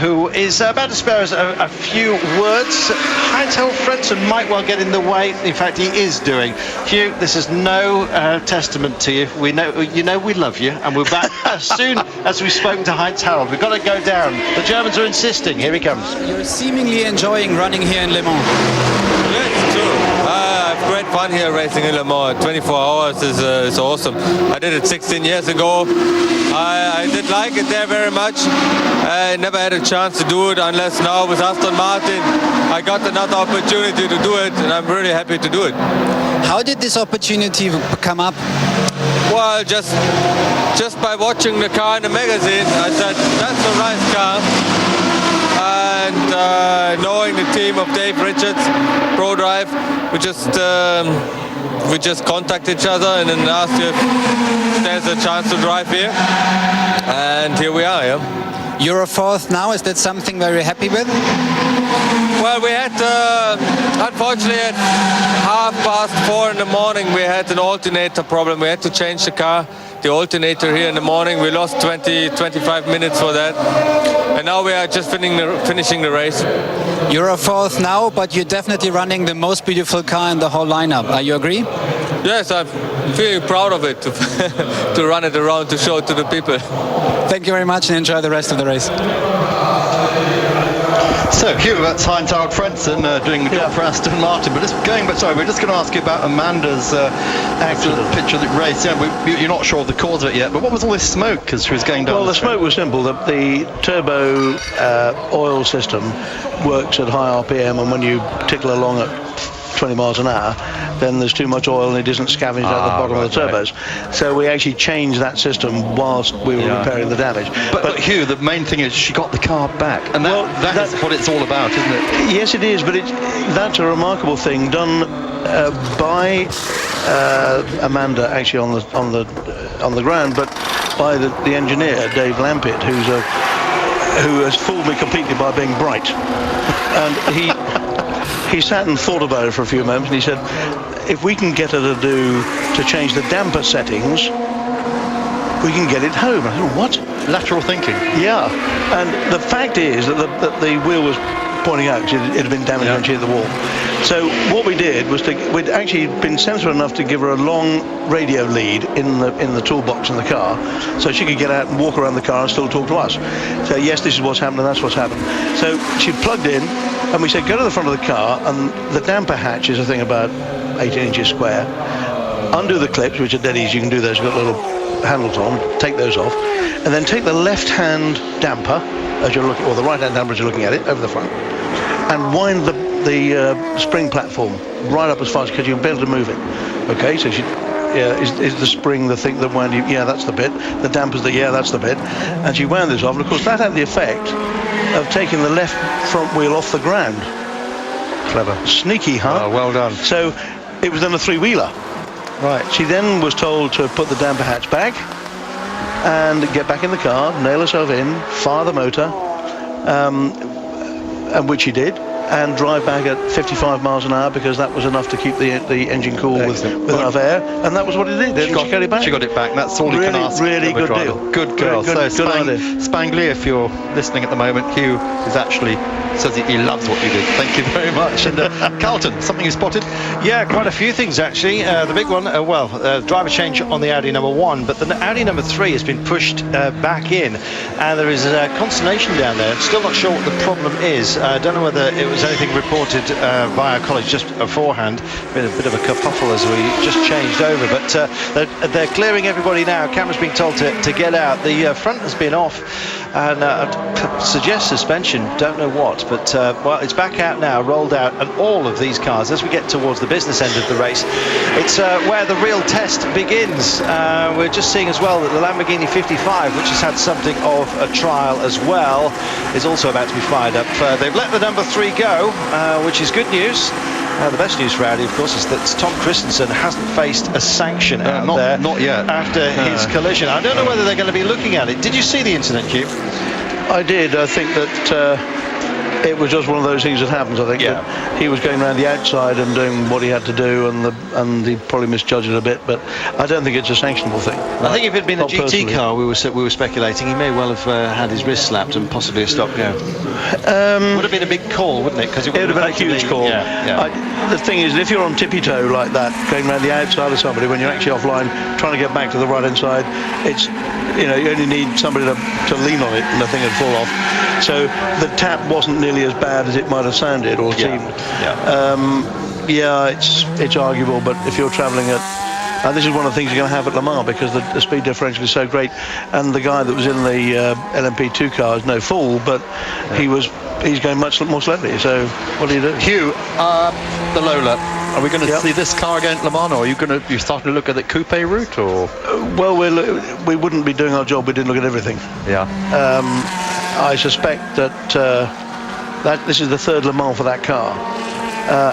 J: who is about to spare us a few words. Heinz Harald Frentzen might well get in the way. In fact, he is doing. Hugh, this is no testament to you. We know we love you, and we're back as soon as we've spoken to Heinz Harald. We've got to go down. The Germans are insisting. Here he comes.
D: You're seemingly enjoying running here in Le Mans.
N: Yeah, it's true. I have great fun here racing in Le Mans. 24 hours is awesome. I did it 16 years ago. I did like it there very much. I never had a chance to do it unless now with Aston Martin I got another opportunity to do it, and I'm really happy to do it.
D: How did this opportunity come up?
N: Well, just by watching the car in the magazine, I said that's a nice car. And knowing the team of Dave Richards, ProDrive, we just contacted each other and then asked if there's a chance to drive here. And here we are. Yeah.
D: You're a fourth now. Is that something very happy with?
N: Well, we had, unfortunately, at 4:30 in the morning, we had an alternator problem. We had to change the car, the alternator here in the morning. We lost 25 minutes for that. And now we are just finishing the race.
D: You're a fourth now, but you're definitely running the most beautiful car in the whole lineup. Are you agree?
N: Yes, I'm feeling proud of it to run it around to show it to the people.
D: Thank you very much and enjoy the rest of the race.
L: So, Hugh, that's Heinz-Harald Frentzen doing a job for Aston Martin. But we're just going to ask you about Amanda's picture of the race. Yeah, you're not sure of the cause of it yet, but what was all this smoke because she was going down?
M: Well, the smoke was simple. The turbo oil system works at high RPM, and when you tickle along at 20 miles an hour, then there's too much oil and it isn't scavenged out the bottom of the turbos. Right. So we actually changed that system whilst we were repairing the damage.
L: But Hugh, the main thing is she got the car back, and that's what it's all about, isn't it?
M: Yes, it is, but that's a remarkable thing done by Amanda actually on the ground, but by the engineer Dave Lampitt, who has fooled me completely by being bright. And he sat and thought about it for a few moments, and he said, if we can get her to change the damper settings, we can get it home. I said, what?
L: Lateral thinking.
M: Yeah. And the fact is that the wheel was pointing out because it had been damaged when she hit the wall. So what we did was we'd actually been sensible enough to give her a long radio lead in the toolbox in the car, so she could get out and walk around the car and still talk to us. So yes, this is what's happened and that's what's happened. So she plugged in, and we said go to the front of the car, and the damper hatch is a thing about 18 inches square. Undo the clips, which are dead easy. You can do those. You've got little handles on. Take those off, and then take the left-hand damper as you're looking, or the right-hand damper as you're looking at it, over the front, and wind the spring platform right up as far as because you'll be able to move it. Okay, so is the spring the thing that wound you? Yeah, that's the bit. The damper's that's the bit. And she wound this off, and of course that had the effect of taking the left front wheel off the ground.
L: Clever.
M: Sneaky, huh?
L: Oh, well done.
M: So it was then a three-wheeler. Right. She then was told to put the damper hatch back and get back in the car, nail herself in, fire the motor, and which she did, and drive back at 55 miles an hour because that was enough to keep the engine cool with enough air, and that was what it did. She got it back.
L: She got it back. That's all you can ask.
M: Really good deal.
L: Good girl.
M: Good
L: Spangly, if you're listening at the moment, Hugh is actually says he loves what you did. Thank you very much. And Carlton, something you spotted?
J: Yeah, quite a few things actually. The big one, driver change on the Audi number 1, but the Audi number 3 has been pushed back in, and there is consternation down there. Still not sure what the problem is. I don't know whether it was anything reported by our college just beforehand. Been a bit of a kerfuffle as we just changed over, but they're clearing everybody now. Cameron's been told to get out. The front has been off, and suggests suspension. Don't know what. But it's back out now, rolled out, and all of these cars, as we get towards the business end of the race, it's where the real test begins. We're just seeing as well that the Lamborghini 55, which has had something of a trial as well, is also about to be fired up. They've let the number 3 go, which is good news. The best news for Audi, of course, is that Tom Christensen hasn't faced a sanction
L: not yet
J: after his collision. I don't know whether they're going to be looking at it. Did you see the incident, Hugh?
M: I did. I think that it was just one of those things that happens. I think that he was going around the outside and doing what he had to do, and he probably misjudged it a bit. But I don't think it's a sanctionable thing.
J: I think if it had been a GT car, we were speculating, he may well have had his wrist slapped and possibly a stop-go. Would have been a big call, wouldn't it? Because it would have
M: been a huge call. The thing is, if you're on tippy-toe like that, going around the outside of somebody when you're actually offline, trying to get back to the right-hand side, it's you only need somebody to lean on it and the thing would fall off. So the tap wasn't nearly as bad as it might have sounded or seemed. It's arguable, but if you're travelling at this is one of the things you're going to have at Le Mans because the speed differential is so great, and the guy that was in the LMP2 car is no fool, but he's going much more slowly. So what do you do?
L: Hugh, the Lola. Are we going to see this car again at Le Mans, or are you starting to look at the coupe route, or?
M: Well, we wouldn't be doing our job. We didn't look at everything.
L: Yeah.
M: I suspect that this is the 3rd Le Mans for that car,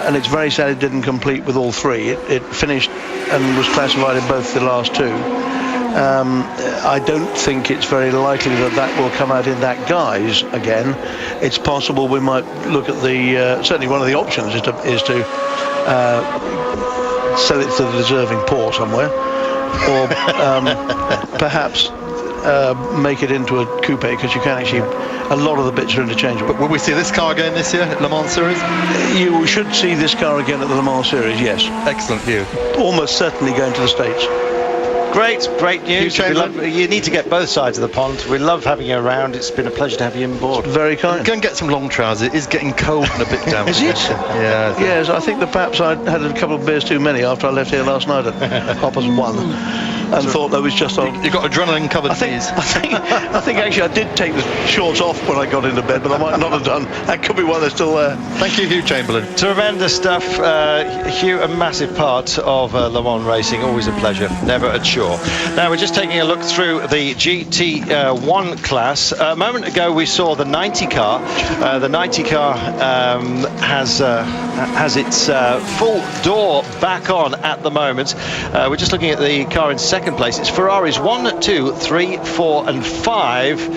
M: and it's very sad it didn't complete with all 3. It finished and was classified in both the last 2. I don't think it's very likely that will come out in that guise again. It's possible we might look at certainly one of the options is to sell it to the deserving poor somewhere, or perhaps make it into a coupe, because you can actually, a lot of the bits are interchangeable.
L: But will we see this car again this year at Le Mans Series?
M: You should see this car again at the Le Mans Series, yes.
L: Excellent, Hugh.
M: Almost certainly going to the States.
J: Great news. You need to get both sides of the pond. We love having you around. It's been a pleasure to have you on board.
M: Very kind.
L: Go and get some long trousers. It is getting cold and a bit damp.
M: Is it?
L: Yeah.
M: Yes, I think that perhaps I had a couple of beers too many after I left here last night at 1:30. And thought that was just on.
L: You got adrenaline covered knees.
M: I think actually I did take the shorts off when I got into bed, but I might not have done. That could be why they're still there.
L: Thank you, Hugh Chamberlain.
J: Tremendous stuff. Hugh, a massive part of Le Mans racing. Always a pleasure. Never at shore. Now we're just taking a look through the GT1 class. A moment ago we saw the 90 car. The 90 car has its full door back on at the moment. We're just looking at the car in second place. It's Ferraris 1, 2, 3, 4 and 5,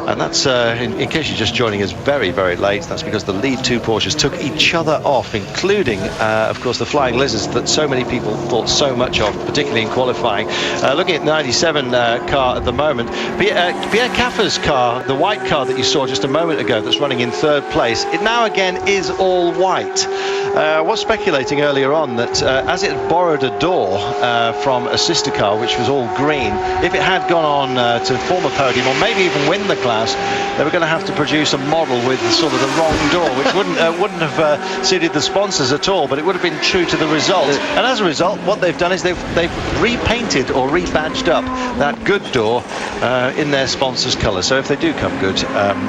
J: and that's in case you're just joining us very late, that's because the lead two Porsches took each other off, including of course the Flying Lizards that so many people thought so much of, particularly in qualifying. Looking at the 97 car at the moment, Pierre Caffer's car, the white car that you saw just a moment ago that's running in third place, it now again is all white. I was speculating earlier on that as it borrowed a door from a sister car which was all green, if it had gone on to form a podium or maybe even win the class, they were going to have to produce a model with sort of the wrong door, which wouldn't have suited the sponsors at all, but it would have been true to the result. And as a result, what they've done is they've repainted or rebadged up that good door in their sponsors' colours. So if they do come good,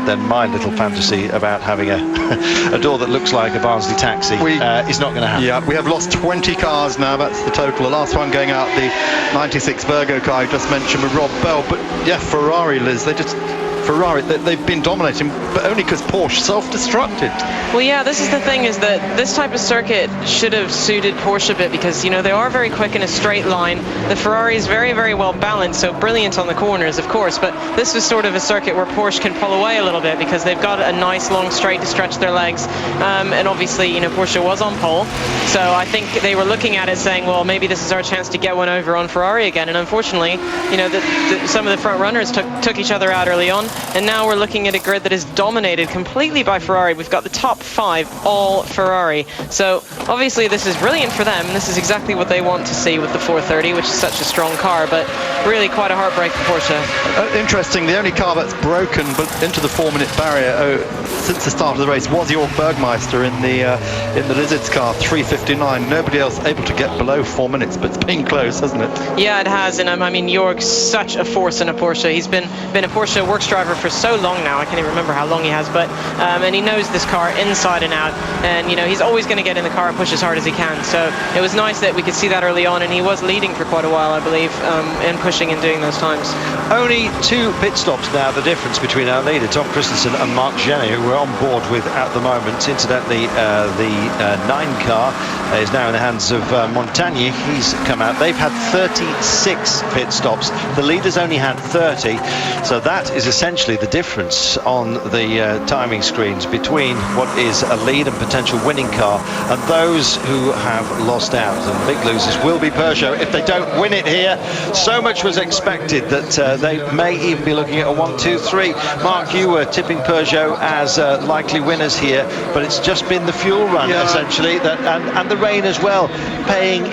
J: then my little fantasy about having a door that looks like a Barnsley taxi is not going to happen.
L: Yeah, we have lost 20 cars now. That's the total. The last one going out, the 96 Virgo car I just mentioned with Rob Bell. But yeah, Ferrari, Liz, they've been dominating, but only because Porsche self-destructed.
K: Well, yeah, this is the thing, is that this type of circuit should have suited Porsche a bit, because, you know, they are very quick in a straight line. The Ferrari is very well balanced, so brilliant on the corners, of course, but this was sort of a circuit where Porsche can pull away a little bit because they've got a nice long straight to stretch their legs, and obviously, you know, Porsche was on pole, so I think they were looking at it saying, well, maybe this is our chance to get one over on Ferrari again, and unfortunately, you know, some of the front runners took each other out early on, and now we're looking at a grid that is dominated completely by Ferrari. We've got the top 5 all Ferrari, so obviously this is brilliant for them. This is exactly what they want to see with the 430, which is such a strong car, but really quite a heartbreak for Porsche.
L: Interesting, the only car that's broken but into the 4-minute barrier since the start of the race was Jörg Bergmeister in the Lizards car, 3:59. Nobody else able to get below 4 minutes, but it's been close, hasn't it?
K: Yeah, it has, and I mean, Jörg's such a force in a Porsche. He's been a Porsche works driver for so long now. I can't even remember how long he has, but and he knows this car inside and out, and you know, he's always going to get in the car and push as hard as he can. So it was nice that we could see that early on, and he was leading for quite a while, I believe, in pushing and doing those times.
J: Only 2 pit stops now, the difference between our leader Tom Christensen and Marc Gené, who we're on board with at the moment. Incidentally, the 9 car is now in the hands of Montagny. He's come out. They've had 36 pit stops. The leaders only had 30, so that is essentially the difference on the timing screens between what is a lead and potential winning car and those who have lost out. And the big losers will be Peugeot if they don't win it here. So much was expected that they may even be looking at a 1-2-3. Mark, you were tipping Peugeot as likely winners here, but it's just been the fuel run essentially, and the rain as well, playing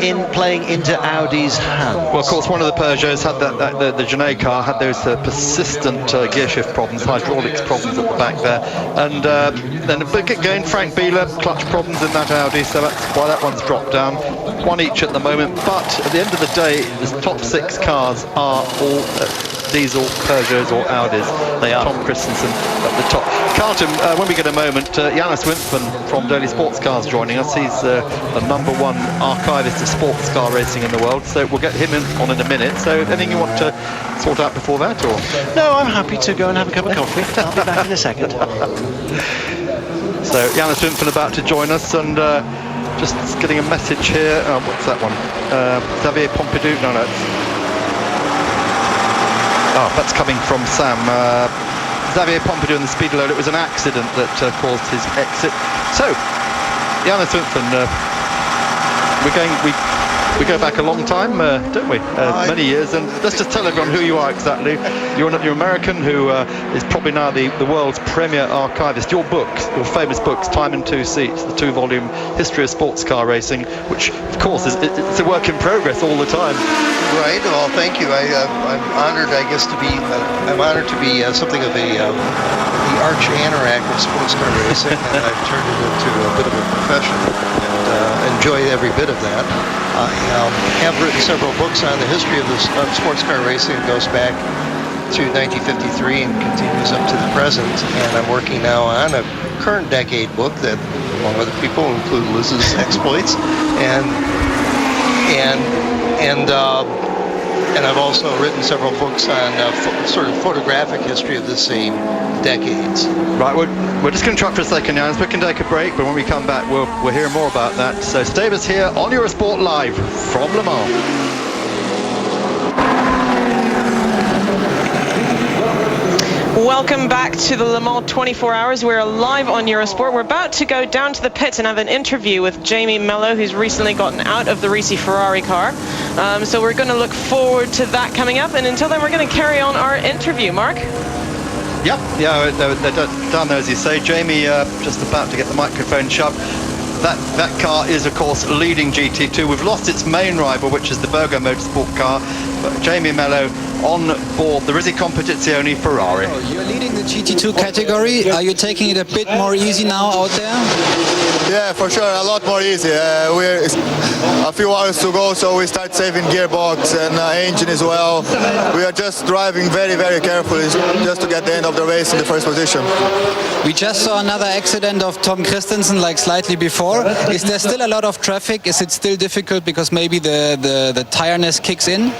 J: into Audi's hands.
L: Well, of course, one of the Peugeots had the Gené car had those persistent gear shift problems, hydraulics problems at the back there, and then again Frank Bieler, clutch problems in that Audi, so that's why that one's dropped down. One each at the moment, but at the end of the day, the top 6 cars are all diesel, Peugeots or Audis. They are. Tom Christensen at the top. Carlton, when we get a moment, Janus Wimpfen from Daily Sports Cars joining us. He's the #1 archivist of sports car racing in the world, so we'll get him on in a minute. So anything you want to sort out before that, or?
J: No, I'm happy to go and have a cup of coffee. I'll be back in a second.
L: So Janus Wimpfen about to join us, and just getting a message here. What's that one? Xavier Pompidou? No, that's coming from Sam. Xavier Pompidou in the speed load. It was an accident that caused his exit. So, Janus Wimpfen, We go back a long time, don't we? Many years. And let's just tell everyone who you are exactly. You're American who is probably now the world's premier archivist. Your book, your famous books, Time in Two Seats, the 2-volume history of sports car racing, which of course it's a work in progress all the time.
O: Right. Well, thank you. I'm honored, I guess, to be. I'm honored to be something of the arch anorak of sports car racing, and I've turned it into a bit of a profession, and enjoy every bit of that. I have written several books on the history of sports car racing. It goes back to 1953 and continues up to the present. And I'm working now on a current decade book that, among other people, include Liz's exploits, and I've also written several books on sort of photographic history of the same decades.
L: Right, we're just going to talk for a second now. We can take a break, but when we come back, we'll hear more about that. So stay with us here on Eurosport Live from Le Mans.
K: Welcome back to the Le Mans 24 Hours. We're live on Eurosport. We're about to go down to the pits and have an interview with Jamie Mello, who's recently gotten out of the Risi Ferrari car. So we're going to look forward to that coming up. And until then, we're going to carry on our interview. Mark?
L: Yep, yeah, they're down there, as you say. Jamie just about to get the microphone shoved. That car is, of course, leading GT2. We've lost its main rival, which is the Berger Motorsport car. But Jamie Mello on board the Risi Competizione Ferrari.
D: You're leading the GT2 category. Are you taking it a bit more easy now out there?
P: Yeah, for sure, a lot more easy. We're a few hours to go, so we start saving gearbox and engine as well. We are just driving very, very carefully just to get the end of the race in the first position.
D: We just saw another accident of Tom Christensen, like slightly before. Is there still a lot of traffic? Is it still difficult because maybe the tiredness kicks in?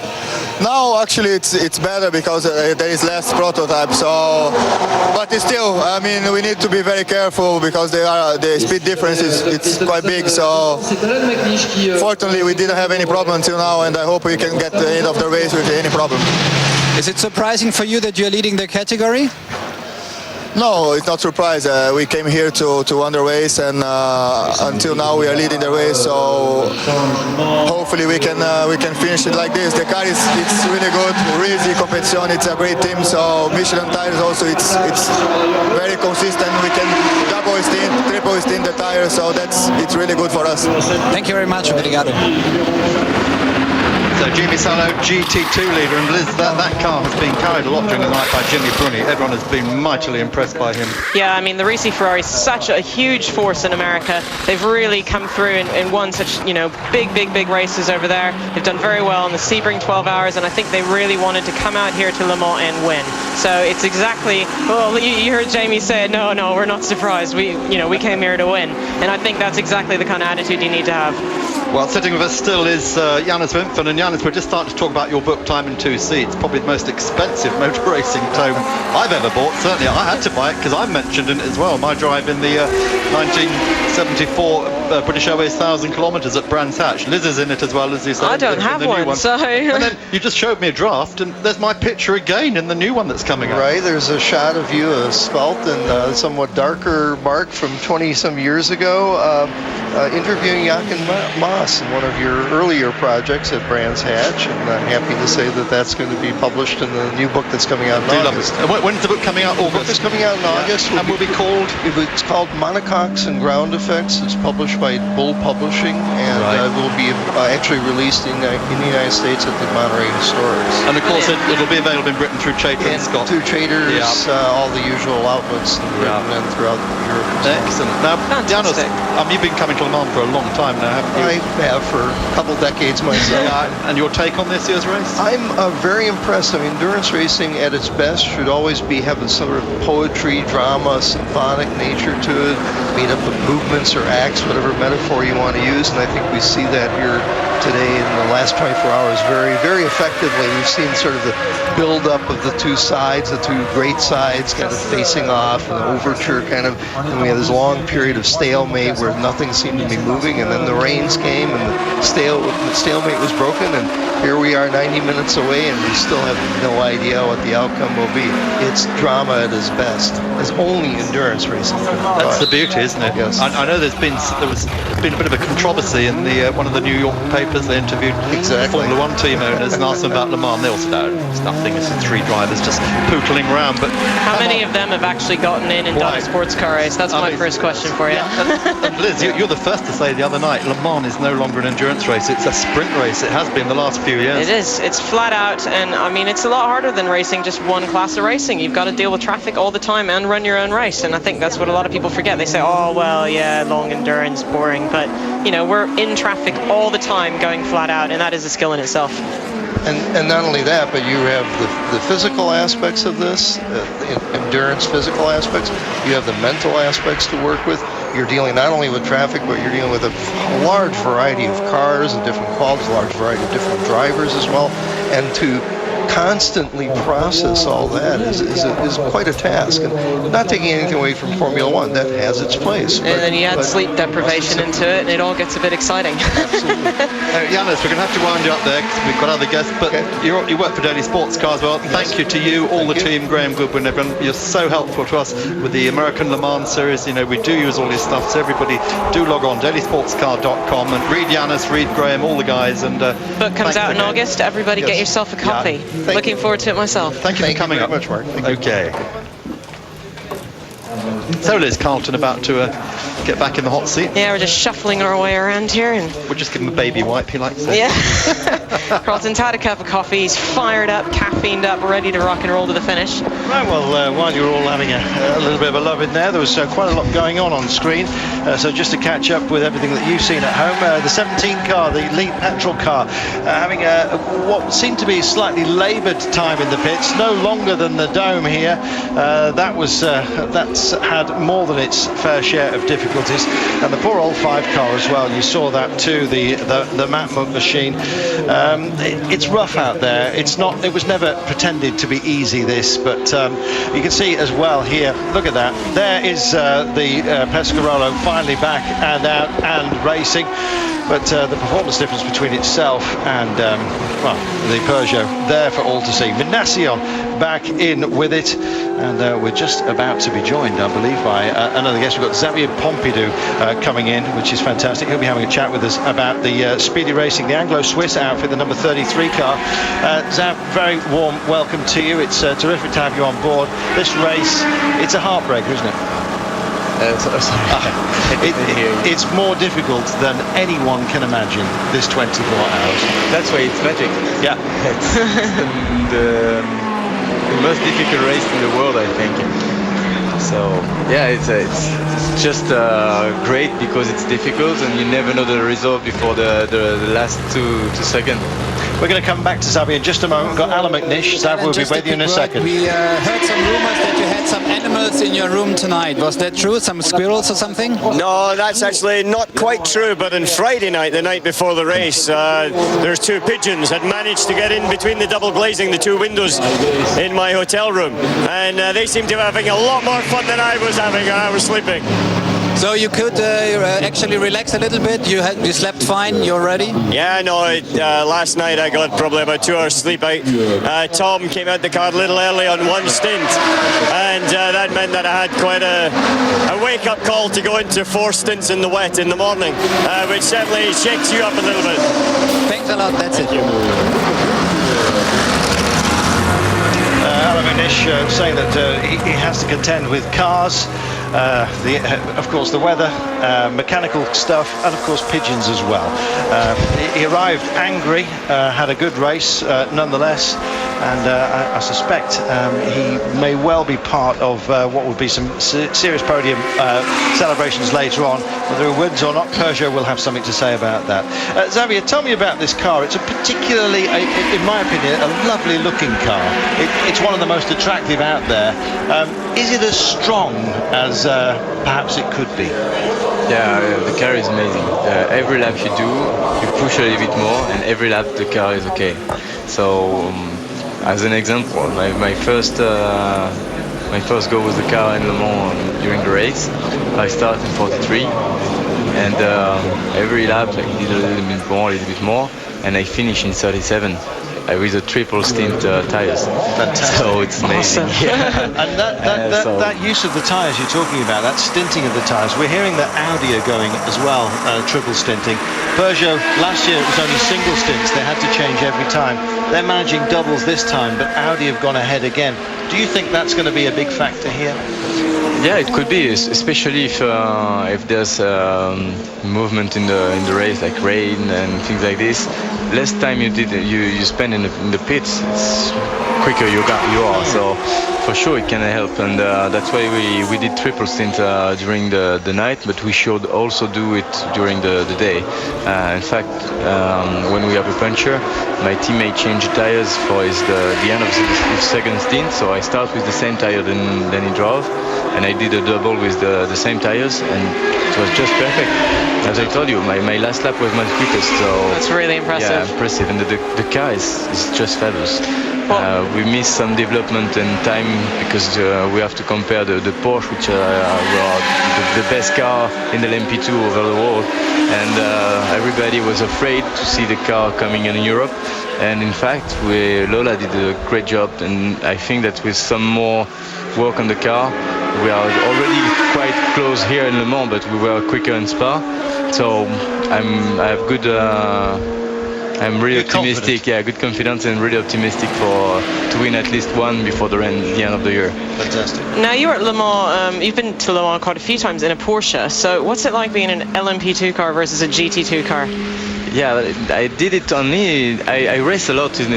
P: No, actually it's better because there is less prototype. So, but it's still, I mean, we need to be very careful because the speed difference it's quite big. So, fortunately, we didn't have any problem until now, and I hope we can get the end of the race with any problem.
D: Is it surprising for you that you're leading the category?
P: No, it's not surprise. We came here to win the race, and until now we are leading the race. So hopefully we can finish it like this. The car it's really good. Risi Competizione, it's a great team. So Michelin tires also it's very consistent. We can double stint, triple stint the tires. So it's really good for us.
D: Thank you very much. Obrigado.
L: So Jimmy Salo, GT2 leader, and Liz, that car has been carried a lot during the night by Jimmy Bruni. Everyone has been mightily impressed by him.
K: Yeah, I mean, the Risi Ferrari is such a huge force in America. They've really come through and won such, big races over there. They've done very well in the Sebring 12 Hours, and I think they really wanted to come out here to Le Mans and win. So it's exactly, well, you heard Jamie say, no, we're not surprised. We came here to win. And I think that's exactly the kind of attitude you need to have.
L: Well, sitting with us still is Janus Wimpfen, and Janus, we're just starting to talk about your book, Time in Two Seats, probably the most expensive motor racing tome I've ever bought. Certainly, I had to buy it because I mentioned in it as well. My drive in the 1974 British Airways 1,000 kilometres at Brands Hatch. Liz is in it as well, as you said.
K: I don't have one, so...
L: And then you just showed me a draft, and there's my picture again in the new one that's coming out.
O: Right, there's a shot of you, a svelte and somewhat darker Mark from 20-some years ago, interviewing Jochen Mass in one of your earlier projects at Brands Hatch, and I'm happy to say that that's going to be published in the new book that's coming out in August.
L: When's the book coming out? August?
O: The book is coming out in August.
L: And will be called?
O: It's called Monocoques and Ground Effects. It's published by Bull Publishing, and will be actually released in the United States at the Monterey Historics.
L: And of course, it'll be available in Britain through Chater and Scott.
O: Through Chaters, all the usual outlets in Britain and throughout Europe.
L: Excellent. Now, Janus, you've been coming to Le Mans for a long time now, haven't you?
O: I have for a couple decades myself.
L: And your take on this year's race?
O: I'm very impressed. I mean, endurance racing at its best should always have a sort of poetry, drama, symphonic nature to it, made up of movements or acts, whatever metaphor you want to use, and I think we see that here today in the last 24 hours very, very effectively. We've seen sort of the build-up of the two sides, the two great sides kind of facing off, and the overture kind of, and we had this long period of stalemate where nothing seemed to be moving, and then the rains came and the stalemate was broken, and here we are 90 minutes away and we still have no idea what the outcome will be. It's drama at its best, as only endurance racing.
L: That's the beauty, isn't it?
O: Yes.
L: I know there was there's been a bit of a controversy in the one of the New York papers. They interviewed Formula One team owners and asked them about Le Mans. They all said, "Oh, it's nothing. It's 3 drivers just pootling around." But
K: how many of them have actually gotten in and done a sports car race? That's my first question for you.
L: And Liz, you're the first to say the other night, Le Mans is no longer an endurance race. It's a sprint race. It has been the last few years.
K: It is. It's flat out, and I mean, it's a lot harder than racing just one class of racing. You've got to deal with traffic all the time and run your own race, and I think that's what a lot of people forget. They say, "Oh, well, yeah, long endurance, boring," but you know, we're in traffic all the time going flat out, and that is a skill in itself.
O: And not only that, but you have the physical aspects of this, the endurance physical aspects. You have the mental aspects to work with. You're dealing not only with traffic, but you're dealing with a large variety of cars and different qualities, a large variety of different drivers as well. And to constantly process all that is quite a task. And not taking anything away from Formula One, that has its place.
K: And then you add sleep deprivation into it, and it all gets a bit exciting.
L: Yannis, we're going to have to wind you up there because we've got other guests, but you work for Daily Sports Car as well. Thank you to you, all the team, Graham Goodwin, everyone. You're so helpful to us with the American Le Mans series. You know, we do use all this stuff, so everybody do log on, dailysportscar.com, and read Yannis, read Graham, all the guys. And
K: book comes out in August. Everybody get yourself a copy. Yeah. Looking forward to it myself.
L: Thank you for coming up.
O: Thank you very much, Mark.
L: Okay. So Liz Carlton about to get back in the hot seat.
K: Yeah, we're just shuffling our way around here, and
L: we'll just give him a baby wipe, he likes it.
K: Yeah. Carlton's had a cup of coffee. He's fired up, caffeined up, ready to rock and roll to the finish.
J: Right, well, while you were all having a little bit of a love in there was quite a lot going on screen. So just to catch up with everything that you've seen at home, the 17 car, the Elite petrol car, having what seemed to be a slightly laboured time in the pits, no longer than the dome here. That's had more than its fair share of difficulties, and the poor old 5 car as well. You saw that too, the Matmut machine. It's rough out there. It was never pretended to be easy, this, but you can see as well here, look at that, there is the Pescarolo finally back and out and racing, but the performance difference between itself and the Peugeot there for all to see. Minassian back in with it, and we're just about to be joined, I believe, by another guest. We've got Xavier Pompidou coming in, which is fantastic. He'll be having a chat with us about the Speedy Racing, the Anglo-Swiss outfit, the number 33 car. Zav, very warm welcome to you. It's terrific to have you on board. This race, it's a heartbreaker, isn't it? It's more difficult than anyone can imagine, this 24 hours.
Q: That's why it's magic.
J: Yeah.
Q: It's the most difficult race in the world, I think. So yeah, it's just great because it's difficult and you never know the result before the last two seconds.
J: We're going to come back to Xavier in just a moment. We've got Alan McNish. Xav will be with you in a second.
D: We heard some rumors that you had some animals in your room tonight. Was that true? Some squirrels or something?
R: No, that's actually not quite true, but on Friday night, the night before the race, there's 2 pigeons had managed to get in between the double glazing, the 2 windows in my hotel room, and they seem to be having a lot more fun than I was having when I was sleeping.
D: So you could actually relax a little bit. You slept fine. You're ready.
R: Yeah, no. Last night I got probably about 2 hours sleep. Tom came out the car a little early on one stint, and that meant that I had quite a wake-up call to go into 4 stints in the wet in the morning, which certainly shakes you up a little bit.
D: Thanks a lot. That's it.
J: Alan McNish saying that he has to contend with cars, of course the weather, mechanical stuff, and of course pigeons as well. He arrived angry, had a good race nonetheless, and I suspect he may well be part of what would be some serious podium celebrations later on. Whether it wins or not, Peugeot will have something to say about that. Xavier, tell me about this car. It's a particularly, in my opinion, a lovely looking car. It's one of the most attractive out there. Is it as strong as perhaps it could be?
Q: Yeah, the car is amazing. Every lap you do, you push a little bit more, and every lap the car is okay. So, as an example, my first go with the car in Le Mans during the race, I started in 43, and every lap I did a little bit more, and I finished in 37. with a triple stint tires.
J: Fantastic.
Q: So it's amazing.
J: Awesome.
Q: Yeah.
J: And that use of the tyres you're talking about, that stinting of the tyres, we're hearing that Audi are going as well, triple stinting. Peugeot, last year it was only single stints, they had to change every time. They're managing doubles this time, but Audi have gone ahead again. Do you think that's going to be a big factor here?
Q: Yeah, it could be, especially if there's movement in the race, like rain and things like this. Less time you spend in the pits, it's quicker you are. So for sure it can help, and that's why we did triple stint during the night, but we should also do it during the day. In fact, when we have a puncture, my teammate changed tires for the end of the second stint, so I start with the same tire than he drove, and I did a double with the same tires, and it was just perfect. As I told you, my last lap was my quickest, so
K: that's really impressive.
Q: Yeah, impressive, and the car is just fabulous. We missed some development and time because we have to compare the Porsche, which were the best car in the LMP2 over the world, and everybody was afraid to see the car coming in Europe. And in fact, Lola did a great job, and I think that with some more work on the car, we are already quite close here in Le Mans, but we were quicker in Spa. So I'm really optimistic. Yeah, good confidence, and really optimistic to win at least one before the end of the year.
J: Fantastic.
K: Now you're at Le Mans. You've been to Le Mans quite a few times in a Porsche. So what's it like being an LMP2 car versus a GT2 car?
Q: Yeah, I did it only. I race a lot in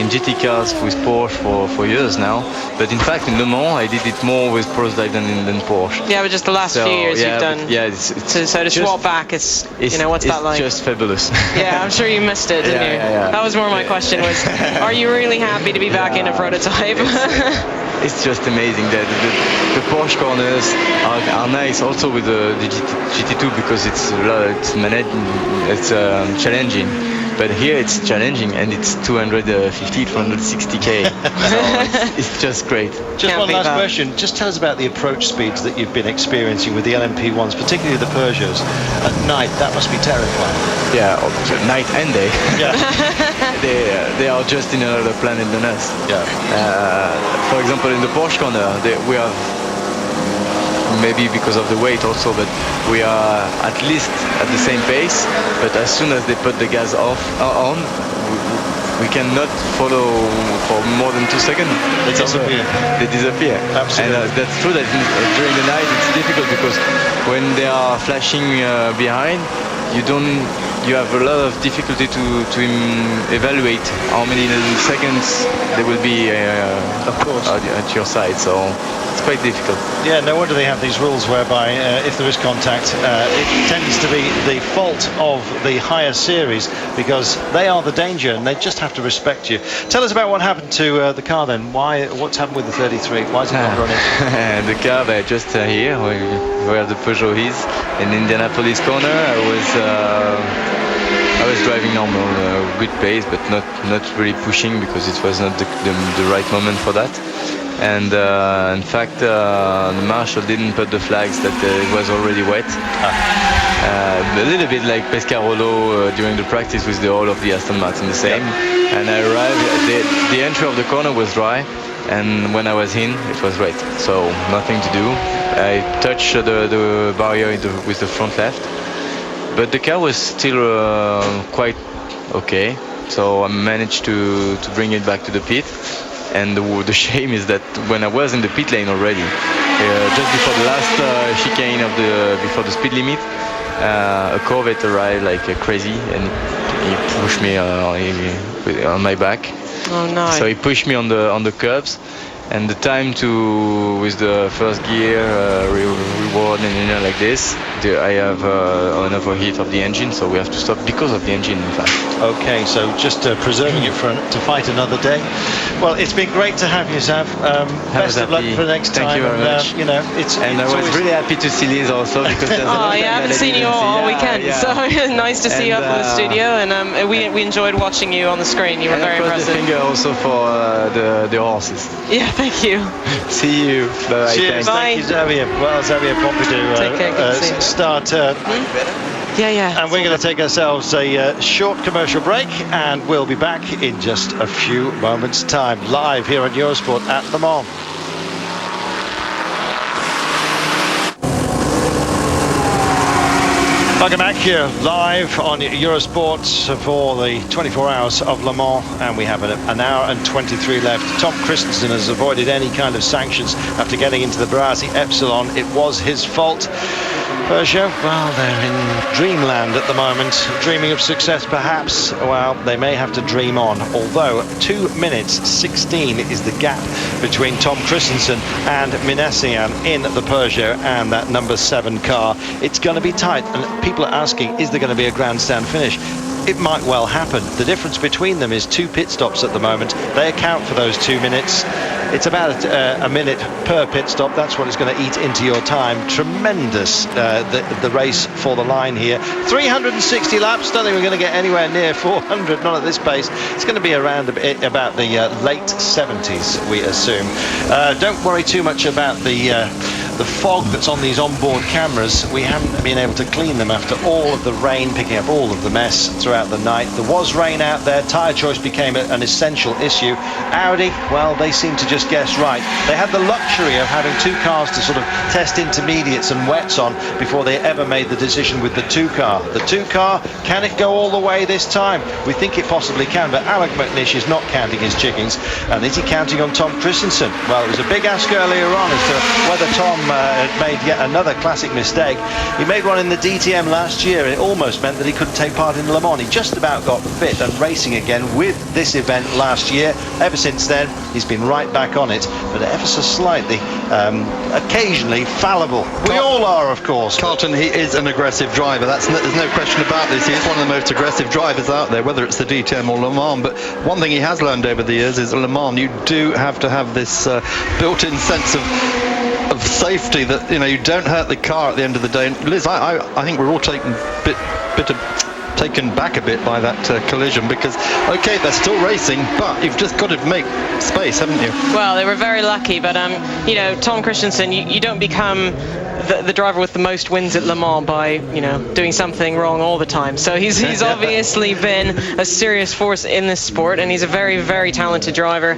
Q: GT cars with Porsche for years now. But in fact, in Le Mans, I did it more with prototype than Porsche.
K: Yeah, but just the last few years you've done.
Q: Yeah,
K: so to swap back is, what's that like?
Q: It's just fabulous.
K: Yeah, I'm sure you missed it, didn't you?
Q: Yeah.
K: That was more my question was, are you really happy to be back in a prototype?
Q: It's just amazing. The Porsche corners are nice also with the GT2 because it's challenging. But here it's challenging, and it's 250, 260k. So it's just great.
J: Just one last question. Just tell us about the approach speeds that you've been experiencing with the LMP1s, particularly the Peugeots. At night, that must be terrifying.
Q: Yeah, night and day.
J: Yeah.
Q: They are just in another planet than us.
J: Yeah.
Q: For example, in the Porsche corner, we have, maybe because of the weight also, but we are at least at the same pace, but as soon as they put the gas on, we cannot follow for more than 2 seconds. They disappear.
J: Absolutely.
Q: And that's true that during the night it's difficult because when they are flashing behind, you have a lot of difficulty to evaluate how many seconds they will be
J: of course
Q: at your side, so it's quite difficult.
J: Yeah, no wonder they have these rules whereby if there is contact, it tends to be the fault of the higher series because they are the danger and they just have to respect you. Tell us about what happened to the car then. What's happened with the 33? Why is it not running?
Q: The car, they're just here where the Peugeot is in Indianapolis corner. I was driving normal, good pace, but not really pushing because it was not the right moment for that. And in fact, the marshal didn't put the flags that it was already wet. A little bit like Pescarolo during the practice with the whole of the Aston Martin, the same. And I arrived, the entry of the corner was dry, and when I was in, it was wet. So nothing to do. I touched the barrier with the front left. But the car was still quite okay, so I managed to bring it back to the pit. And the shame is that when I was in the pit lane already, just before the last chicane before the speed limit, a Corvette arrived like crazy, and he pushed me on my back.
K: Oh no!
Q: So he pushed me on the curbs. And the time with the first gear reward and like this, I have an overheat of the engine, so we have to stop because of the engine, in fact.
J: Okay, so just preserving it to fight another day. Well, it's been great to have you, Xav. Best of luck for the next time.
Q: Thank you very much.
J: And
Q: I was really happy to see Liz also because there's
K: I haven't seen you all weekend, so nice to see you up in the studio, and we enjoyed watching you on the screen. You were very impressive.
Q: The finger also for the horses.
K: Yeah, thank you.
Q: See you. Bye.
J: Cheers. Thank you, Xavier. Well, Xavier Pompidou,
K: Yeah.
J: And we're going to take ourselves a short commercial break, and we'll be back in just a few moments' time, live here on Eurosport at Le Mans. Welcome back here live on Eurosport for the 24 hours of Le Mans, and we have an hour and 23 left. Tom Christensen has avoided any kind of sanctions after getting into the Brasi Epsilon. It was his fault. Peugeot, well, they're in dreamland at the moment, dreaming of success perhaps. Well, they may have to dream on, although 2 minutes 16 is the gap between Tom Christensen and Minassian in the Peugeot and that number 7 car. It's going to be tight, and people are asking, is there going to be a grandstand finish? It might well happen. The difference between them is 2 pit stops at the moment. They account for those 2 minutes. It's about a minute per pit stop. That's what it's going to eat into your time. Tremendous, the race for the line here. 360 laps. Don't think we're going to get anywhere near 400, not at this pace. It's going to be around about the late 70s, we assume. Don't worry too much about the fog that's on these onboard cameras. We haven't been able to clean them after all of the rain, picking up all of the mess throughout the night. There was rain out there. Tyre choice became an essential issue. Audi, well, they seem to just guess right. They had the luxury of having 2 cars to sort of test intermediates and wets on before they ever made the decision with the 2 car. The 2 car, can it go all the way this time? We think it possibly can, but Alec McNish is not counting his chickens. And is he counting on Tom Christensen? Well, it was a big ask earlier on as to whether Tom had made yet another classic mistake. He made one in the DTM last year. It almost meant that he couldn't take part in Le Mans. He just about got fit and racing again with this event last year. Ever since then, he's been right back on it, but ever so slightly, occasionally fallible. We all are, of course.
L: Carlton, he is an aggressive driver. There's no question about this. He is one of the most aggressive drivers out there, whether it's the DTM or Le Mans. But one thing he has learned over the years is at Le Mans, you do have to have this built-in sense of safety, that you don't hurt the car at the end of the day. And Liz, I think we're all taken back a bit by that collision, because okay, they're still racing, but you've just got to make space, haven't you?
K: Well, they were very lucky, but Tom Christensen, you don't become the driver with the most wins at Le Mans by doing something wrong all the time. So he's obviously been a serious force in this sport, and he's a very, very talented driver.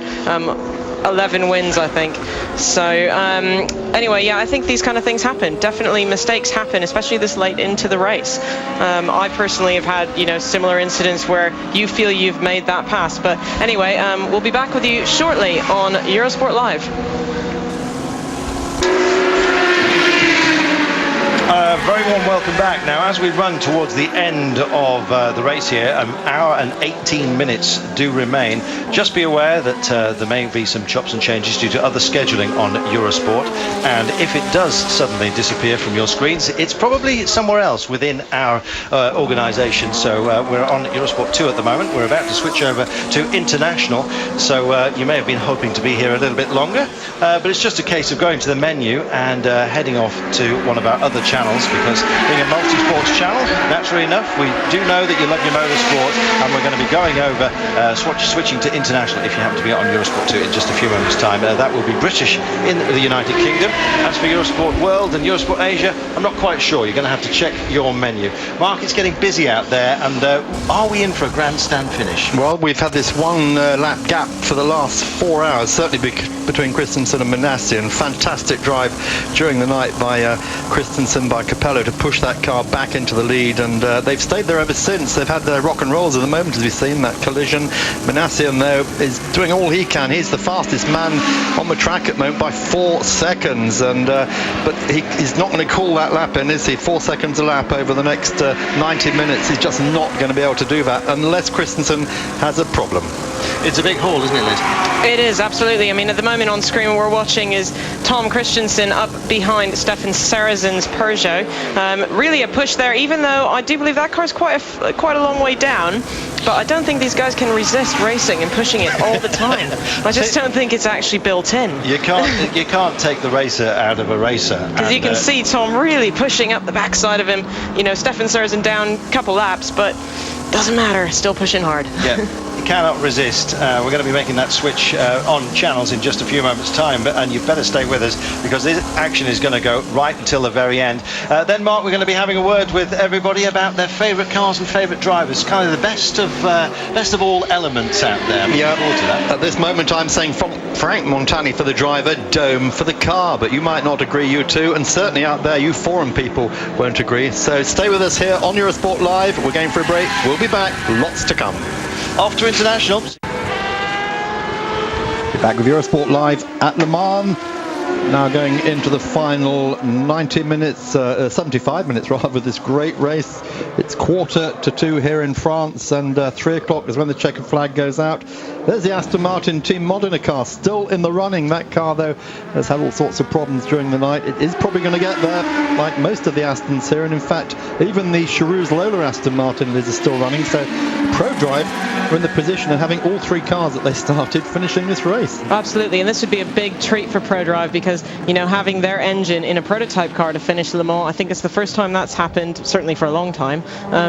K: 11 wins, I think. So anyway, yeah, I think these kind of things happen. Definitely mistakes happen, especially this late into the race. I personally have had similar incidents where you feel you've made that pass. But anyway, we'll be back with you shortly on Eurosport Live.
J: Very warm welcome back. Now, as we run towards the end of the race here, an hour and 18 minutes do remain. Just be aware that there may be some chops and changes due to other scheduling on Eurosport, and if it does suddenly disappear from your screens, it's probably somewhere else within our organisation. So we're on Eurosport 2 at the moment. We're about to switch over to International, so you may have been hoping to be here a little bit longer, but it's just a case of going to the menu and heading off to one of our other channels, because being a multi-sports channel, naturally enough, we do know that you love your motorsport, and we're going to be going over switching to International if you happen to be on Eurosport 2 in just a few moments' time. That will be British in the United Kingdom. As for Eurosport World and Eurosport Asia, I'm not quite sure. You're going to have to check your menu. Mark, it's getting busy out there, and are we in for a grandstand finish?
L: Well, we've had this one lap gap for the last 4 hours, certainly between Christensen and Minassian. Fantastic drive during the night by Christensen, by Capello, to push that car back into the lead, and they've stayed there ever since. They've had their rock and rolls at the moment, as we've seen that collision. Minassian, though, is doing all he can. He's the fastest man on the track at the moment by 4 seconds, and but he's not going to call that lap in, is he? 4 seconds a lap over the next 90 minutes. He's just not going to be able to do that unless Christensen has a problem.
J: It's a big haul, isn't it, Liz?
K: It is, absolutely. I mean, at the moment on screen, what we're watching is Tom Christensen up behind Stefan Sarazen's Peugeot. Really a push there, even though I do believe that car's quite a long way down. But I don't think these guys can resist racing and pushing it all the time. I just don't think it's actually built in.
J: You can't take the racer out of a racer.
K: Because you can see Tom really pushing up the backside of him. Stefan Sarazen down a couple laps, but doesn't matter, still pushing hard.
J: Yeah. cannot resist. We're going to be making that switch on channels in just a few moments' time, and you better stay with us because this action is going to go right until the very end. Then, Mark, we're going to be having a word with everybody about their favourite cars and favourite drivers, kind of the best of all elements out there. I'm looking forward to that.
L: At this moment, I'm saying Frank Montani for the driver, Dome for the car, but you might not agree, you two, and certainly out there, you forum people won't agree. So stay with us here on Eurosport Live. We're going for a break. We'll be back. Lots to come.
J: Off to international.
L: We're back with Eurosport Live at Le Mans. Now going into the final 90 minutes, 75 minutes rather, with this great race. It's 1:45 here in France, and 3 o'clock is when the checkered flag goes out. There's the Aston Martin Team Modena car still in the running. That car, though, has had all sorts of problems during the night. It is probably going to get there, like most of the Astons here, and in fact, even the Charouz Lola Aston Martin is still running. So ProDrive are in the position of having all 3 cars that they started finishing this race.
K: Absolutely, and this would be a big treat for ProDrive because, you know, having their engine in a prototype car to finish Le Mans, I think it's the first time that's happened, certainly for a long time.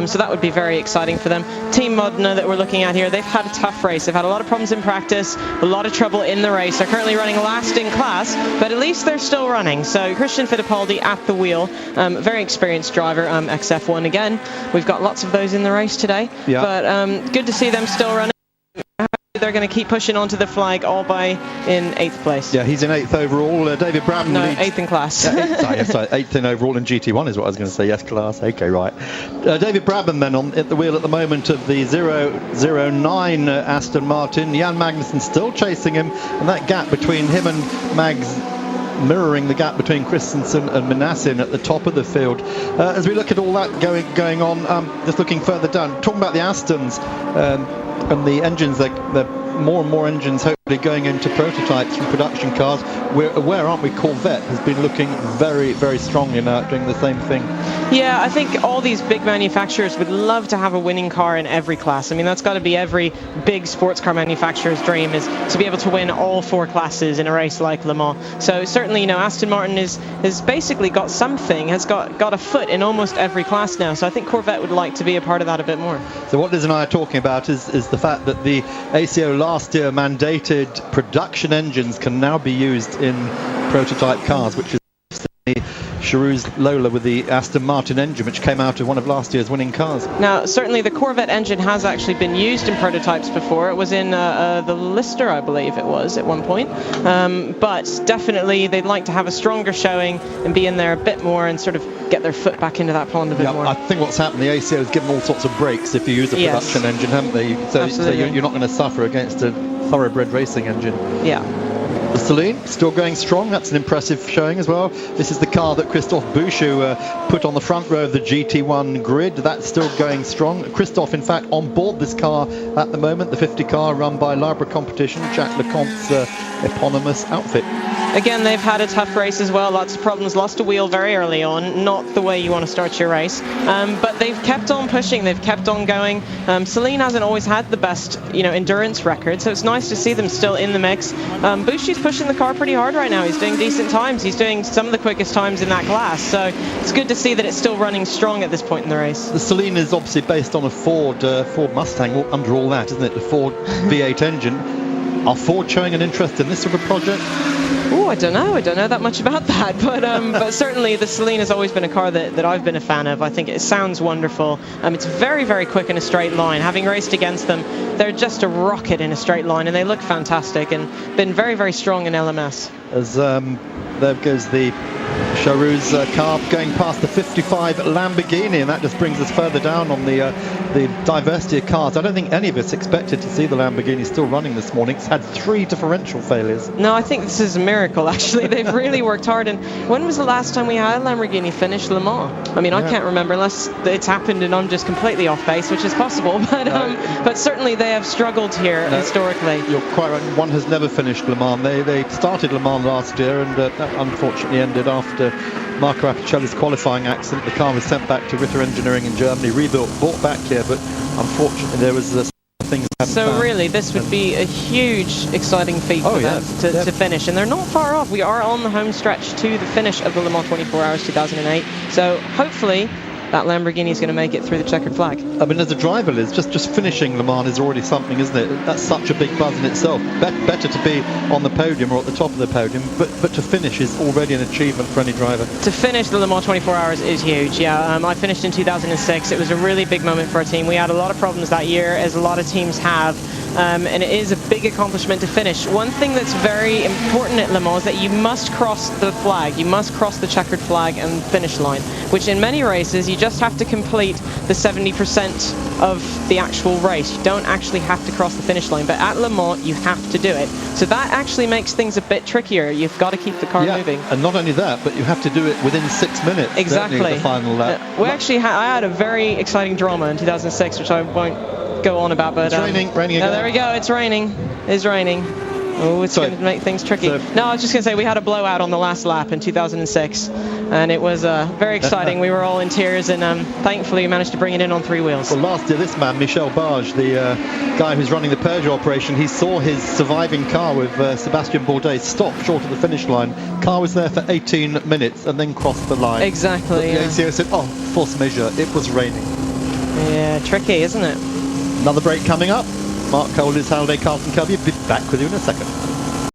K: So that would be very exciting for them. Team Modena that we're looking at here, they've had a tough race. They've had a lot of problems in practice, a lot of trouble in the race. They're currently running last in class, but at least they're still running. So Christian Fittipaldi at the wheel, very experienced driver, XF1 again. We've got lots of those in the race today, but good to see them still running. They're going to keep pushing onto the flag, all by in 8th place.
L: Yeah, he's in 8th overall. David Brabham leads.
K: 8th in class.
L: Sorry, 8th in overall in GT1 is what I was going to say. Yes, class. Okay, right. David Brabham then at the wheel at the moment of the 009 Aston Martin. Jan Magnussen still chasing him, and that gap between him and Mags mirroring the gap between Christensen and Manassin at the top of the field. As we look at all that going on, just looking further down, talking about the Astons and the engines, they're more and more engines hopefully going into prototypes from production cars. We're aware, aren't we, Corvette has been looking very, very strongly now doing the same thing.
K: Yeah, I think all these big manufacturers would love to have a winning car in every class. I mean, that's got to be every big sports car manufacturer's dream, is to be able to win all 4 classes in a race like Le Mans. So certainly, you know, Aston Martin has basically got something, has got a foot in almost every class now. So I think Corvette would like to be a part of that a bit more.
L: So what Liz and I are talking about is the fact that the ACO last year mandated production engines can now be used in prototype cars, which is the Charouz Lola with the Aston Martin engine, which came out of one of last year's winning cars.
K: Now, certainly the Corvette engine has actually been used in prototypes before. It was in the Lister, I believe it was, at one point. But definitely they'd like to have a stronger showing and be in there a bit more and sort of get their foot back into that pond a bit more.
L: I think what's happened, the ACO has given all sorts of breaks if you use a production engine, haven't they? So you're not going to suffer against a thoroughbred racing engine.
K: Yeah.
L: The Celine still going strong. That's an impressive showing as well. This is the car that Christophe Bouchou put on the front row of the GT1 grid. That's still going strong. Christophe, in fact, on board this car at the moment, the 50 car run by Labre Competition, Jacques Lecomte's eponymous outfit.
K: Again, they've had a tough race as well. Lots of problems. Lost a wheel very early on. Not the way you want to start your race. But they've kept on pushing. They've kept on going. Celine hasn't always had the best, endurance record. So it's nice to see them still in the mix. Bouchou's pushing the car pretty hard right now. He's doing decent times. He's doing some of the quickest times in that class. So it's good to see that it's still running strong at this point in the race.
L: The Celine is obviously based on a Ford Mustang under all that, isn't it? The Ford V8 engine. Are Ford showing an interest in this sort of project?
K: Oh, I don't know that much about that, but certainly the Celine has always been a car that I've been a fan of. I think it sounds wonderful. It's very, very quick in a straight line. Having raced against them, they're just a rocket in a straight line, and they look fantastic and been very, very strong in LMS.
L: As there goes the Charouz car going past the 55 Lamborghini, and that just brings us further down on the diversity of cars. I don't think any of us expected to see the Lamborghini still running this morning. It's had 3 differential failures.
K: No, I think this is a miracle, actually. They've really worked hard. And when was the last time we had a Lamborghini finish Le Mans? I mean, I can't remember, unless it's happened and I'm just completely off base, which is possible. But certainly they have struggled here historically.
L: You're quite right. One has never finished Le Mans. They started Le Mans last year, and that unfortunately ended after Marco Appicelli's qualifying accident. The car was sent back to Ritter Engineering in Germany, rebuilt, brought back here, but unfortunately there was things happened.
K: So really, this would be a huge, exciting feat for them to finish, and they're not far off. We are on the home stretch to the finish of the Le Mans 24 Hours 2008. So hopefully that Lamborghini is going to make it through the checkered flag.
L: I mean, as a driver, Liz, just finishing Le Mans is already something, isn't it? That's such a big buzz in itself. Better to be on the podium or at the top of the podium, but to finish is already an achievement for any driver.
K: To finish the Le Mans 24 Hours is huge, yeah. I finished in 2006. It was a really big moment for our team. We had a lot of problems that year, as a lot of teams have. And it is a big accomplishment to finish. One thing that's very important at Le Mans is that you must cross the flag. You must cross the checkered flag and finish line, which in many races you just have to complete the 70% of the actual race. You don't actually have to cross the finish line, but at Le Mans you have to do it. So that actually makes things a bit trickier. You've got to keep the car moving.
L: And not only that, but you have to do it within 6 minutes.
K: Exactly.
L: The final lap.
K: I had a very exciting drama in 2006, which I won't go on about, but
L: it's raining again.
K: There we go, it's raining. It's raining. Oh, it's going to make things tricky. No, I was just going to say we had a blowout on the last lap in 2006, and it was very exciting. We were all in tears, and thankfully we managed to bring it in on 3 wheels.
L: Well, last year this man, Michel Barge, the guy who's running the Peugeot operation, he saw his surviving car with Sébastien Bourdais stop short of the finish line. Car was there for 18 minutes and then crossed the line.
K: Exactly.
L: But the ACO said, oh, force majeure, it was raining.
K: Yeah, tricky, isn't it?
L: Another break coming up. Mark Cole, Liz Halliday, Carlton Covey. Be back with you in a second.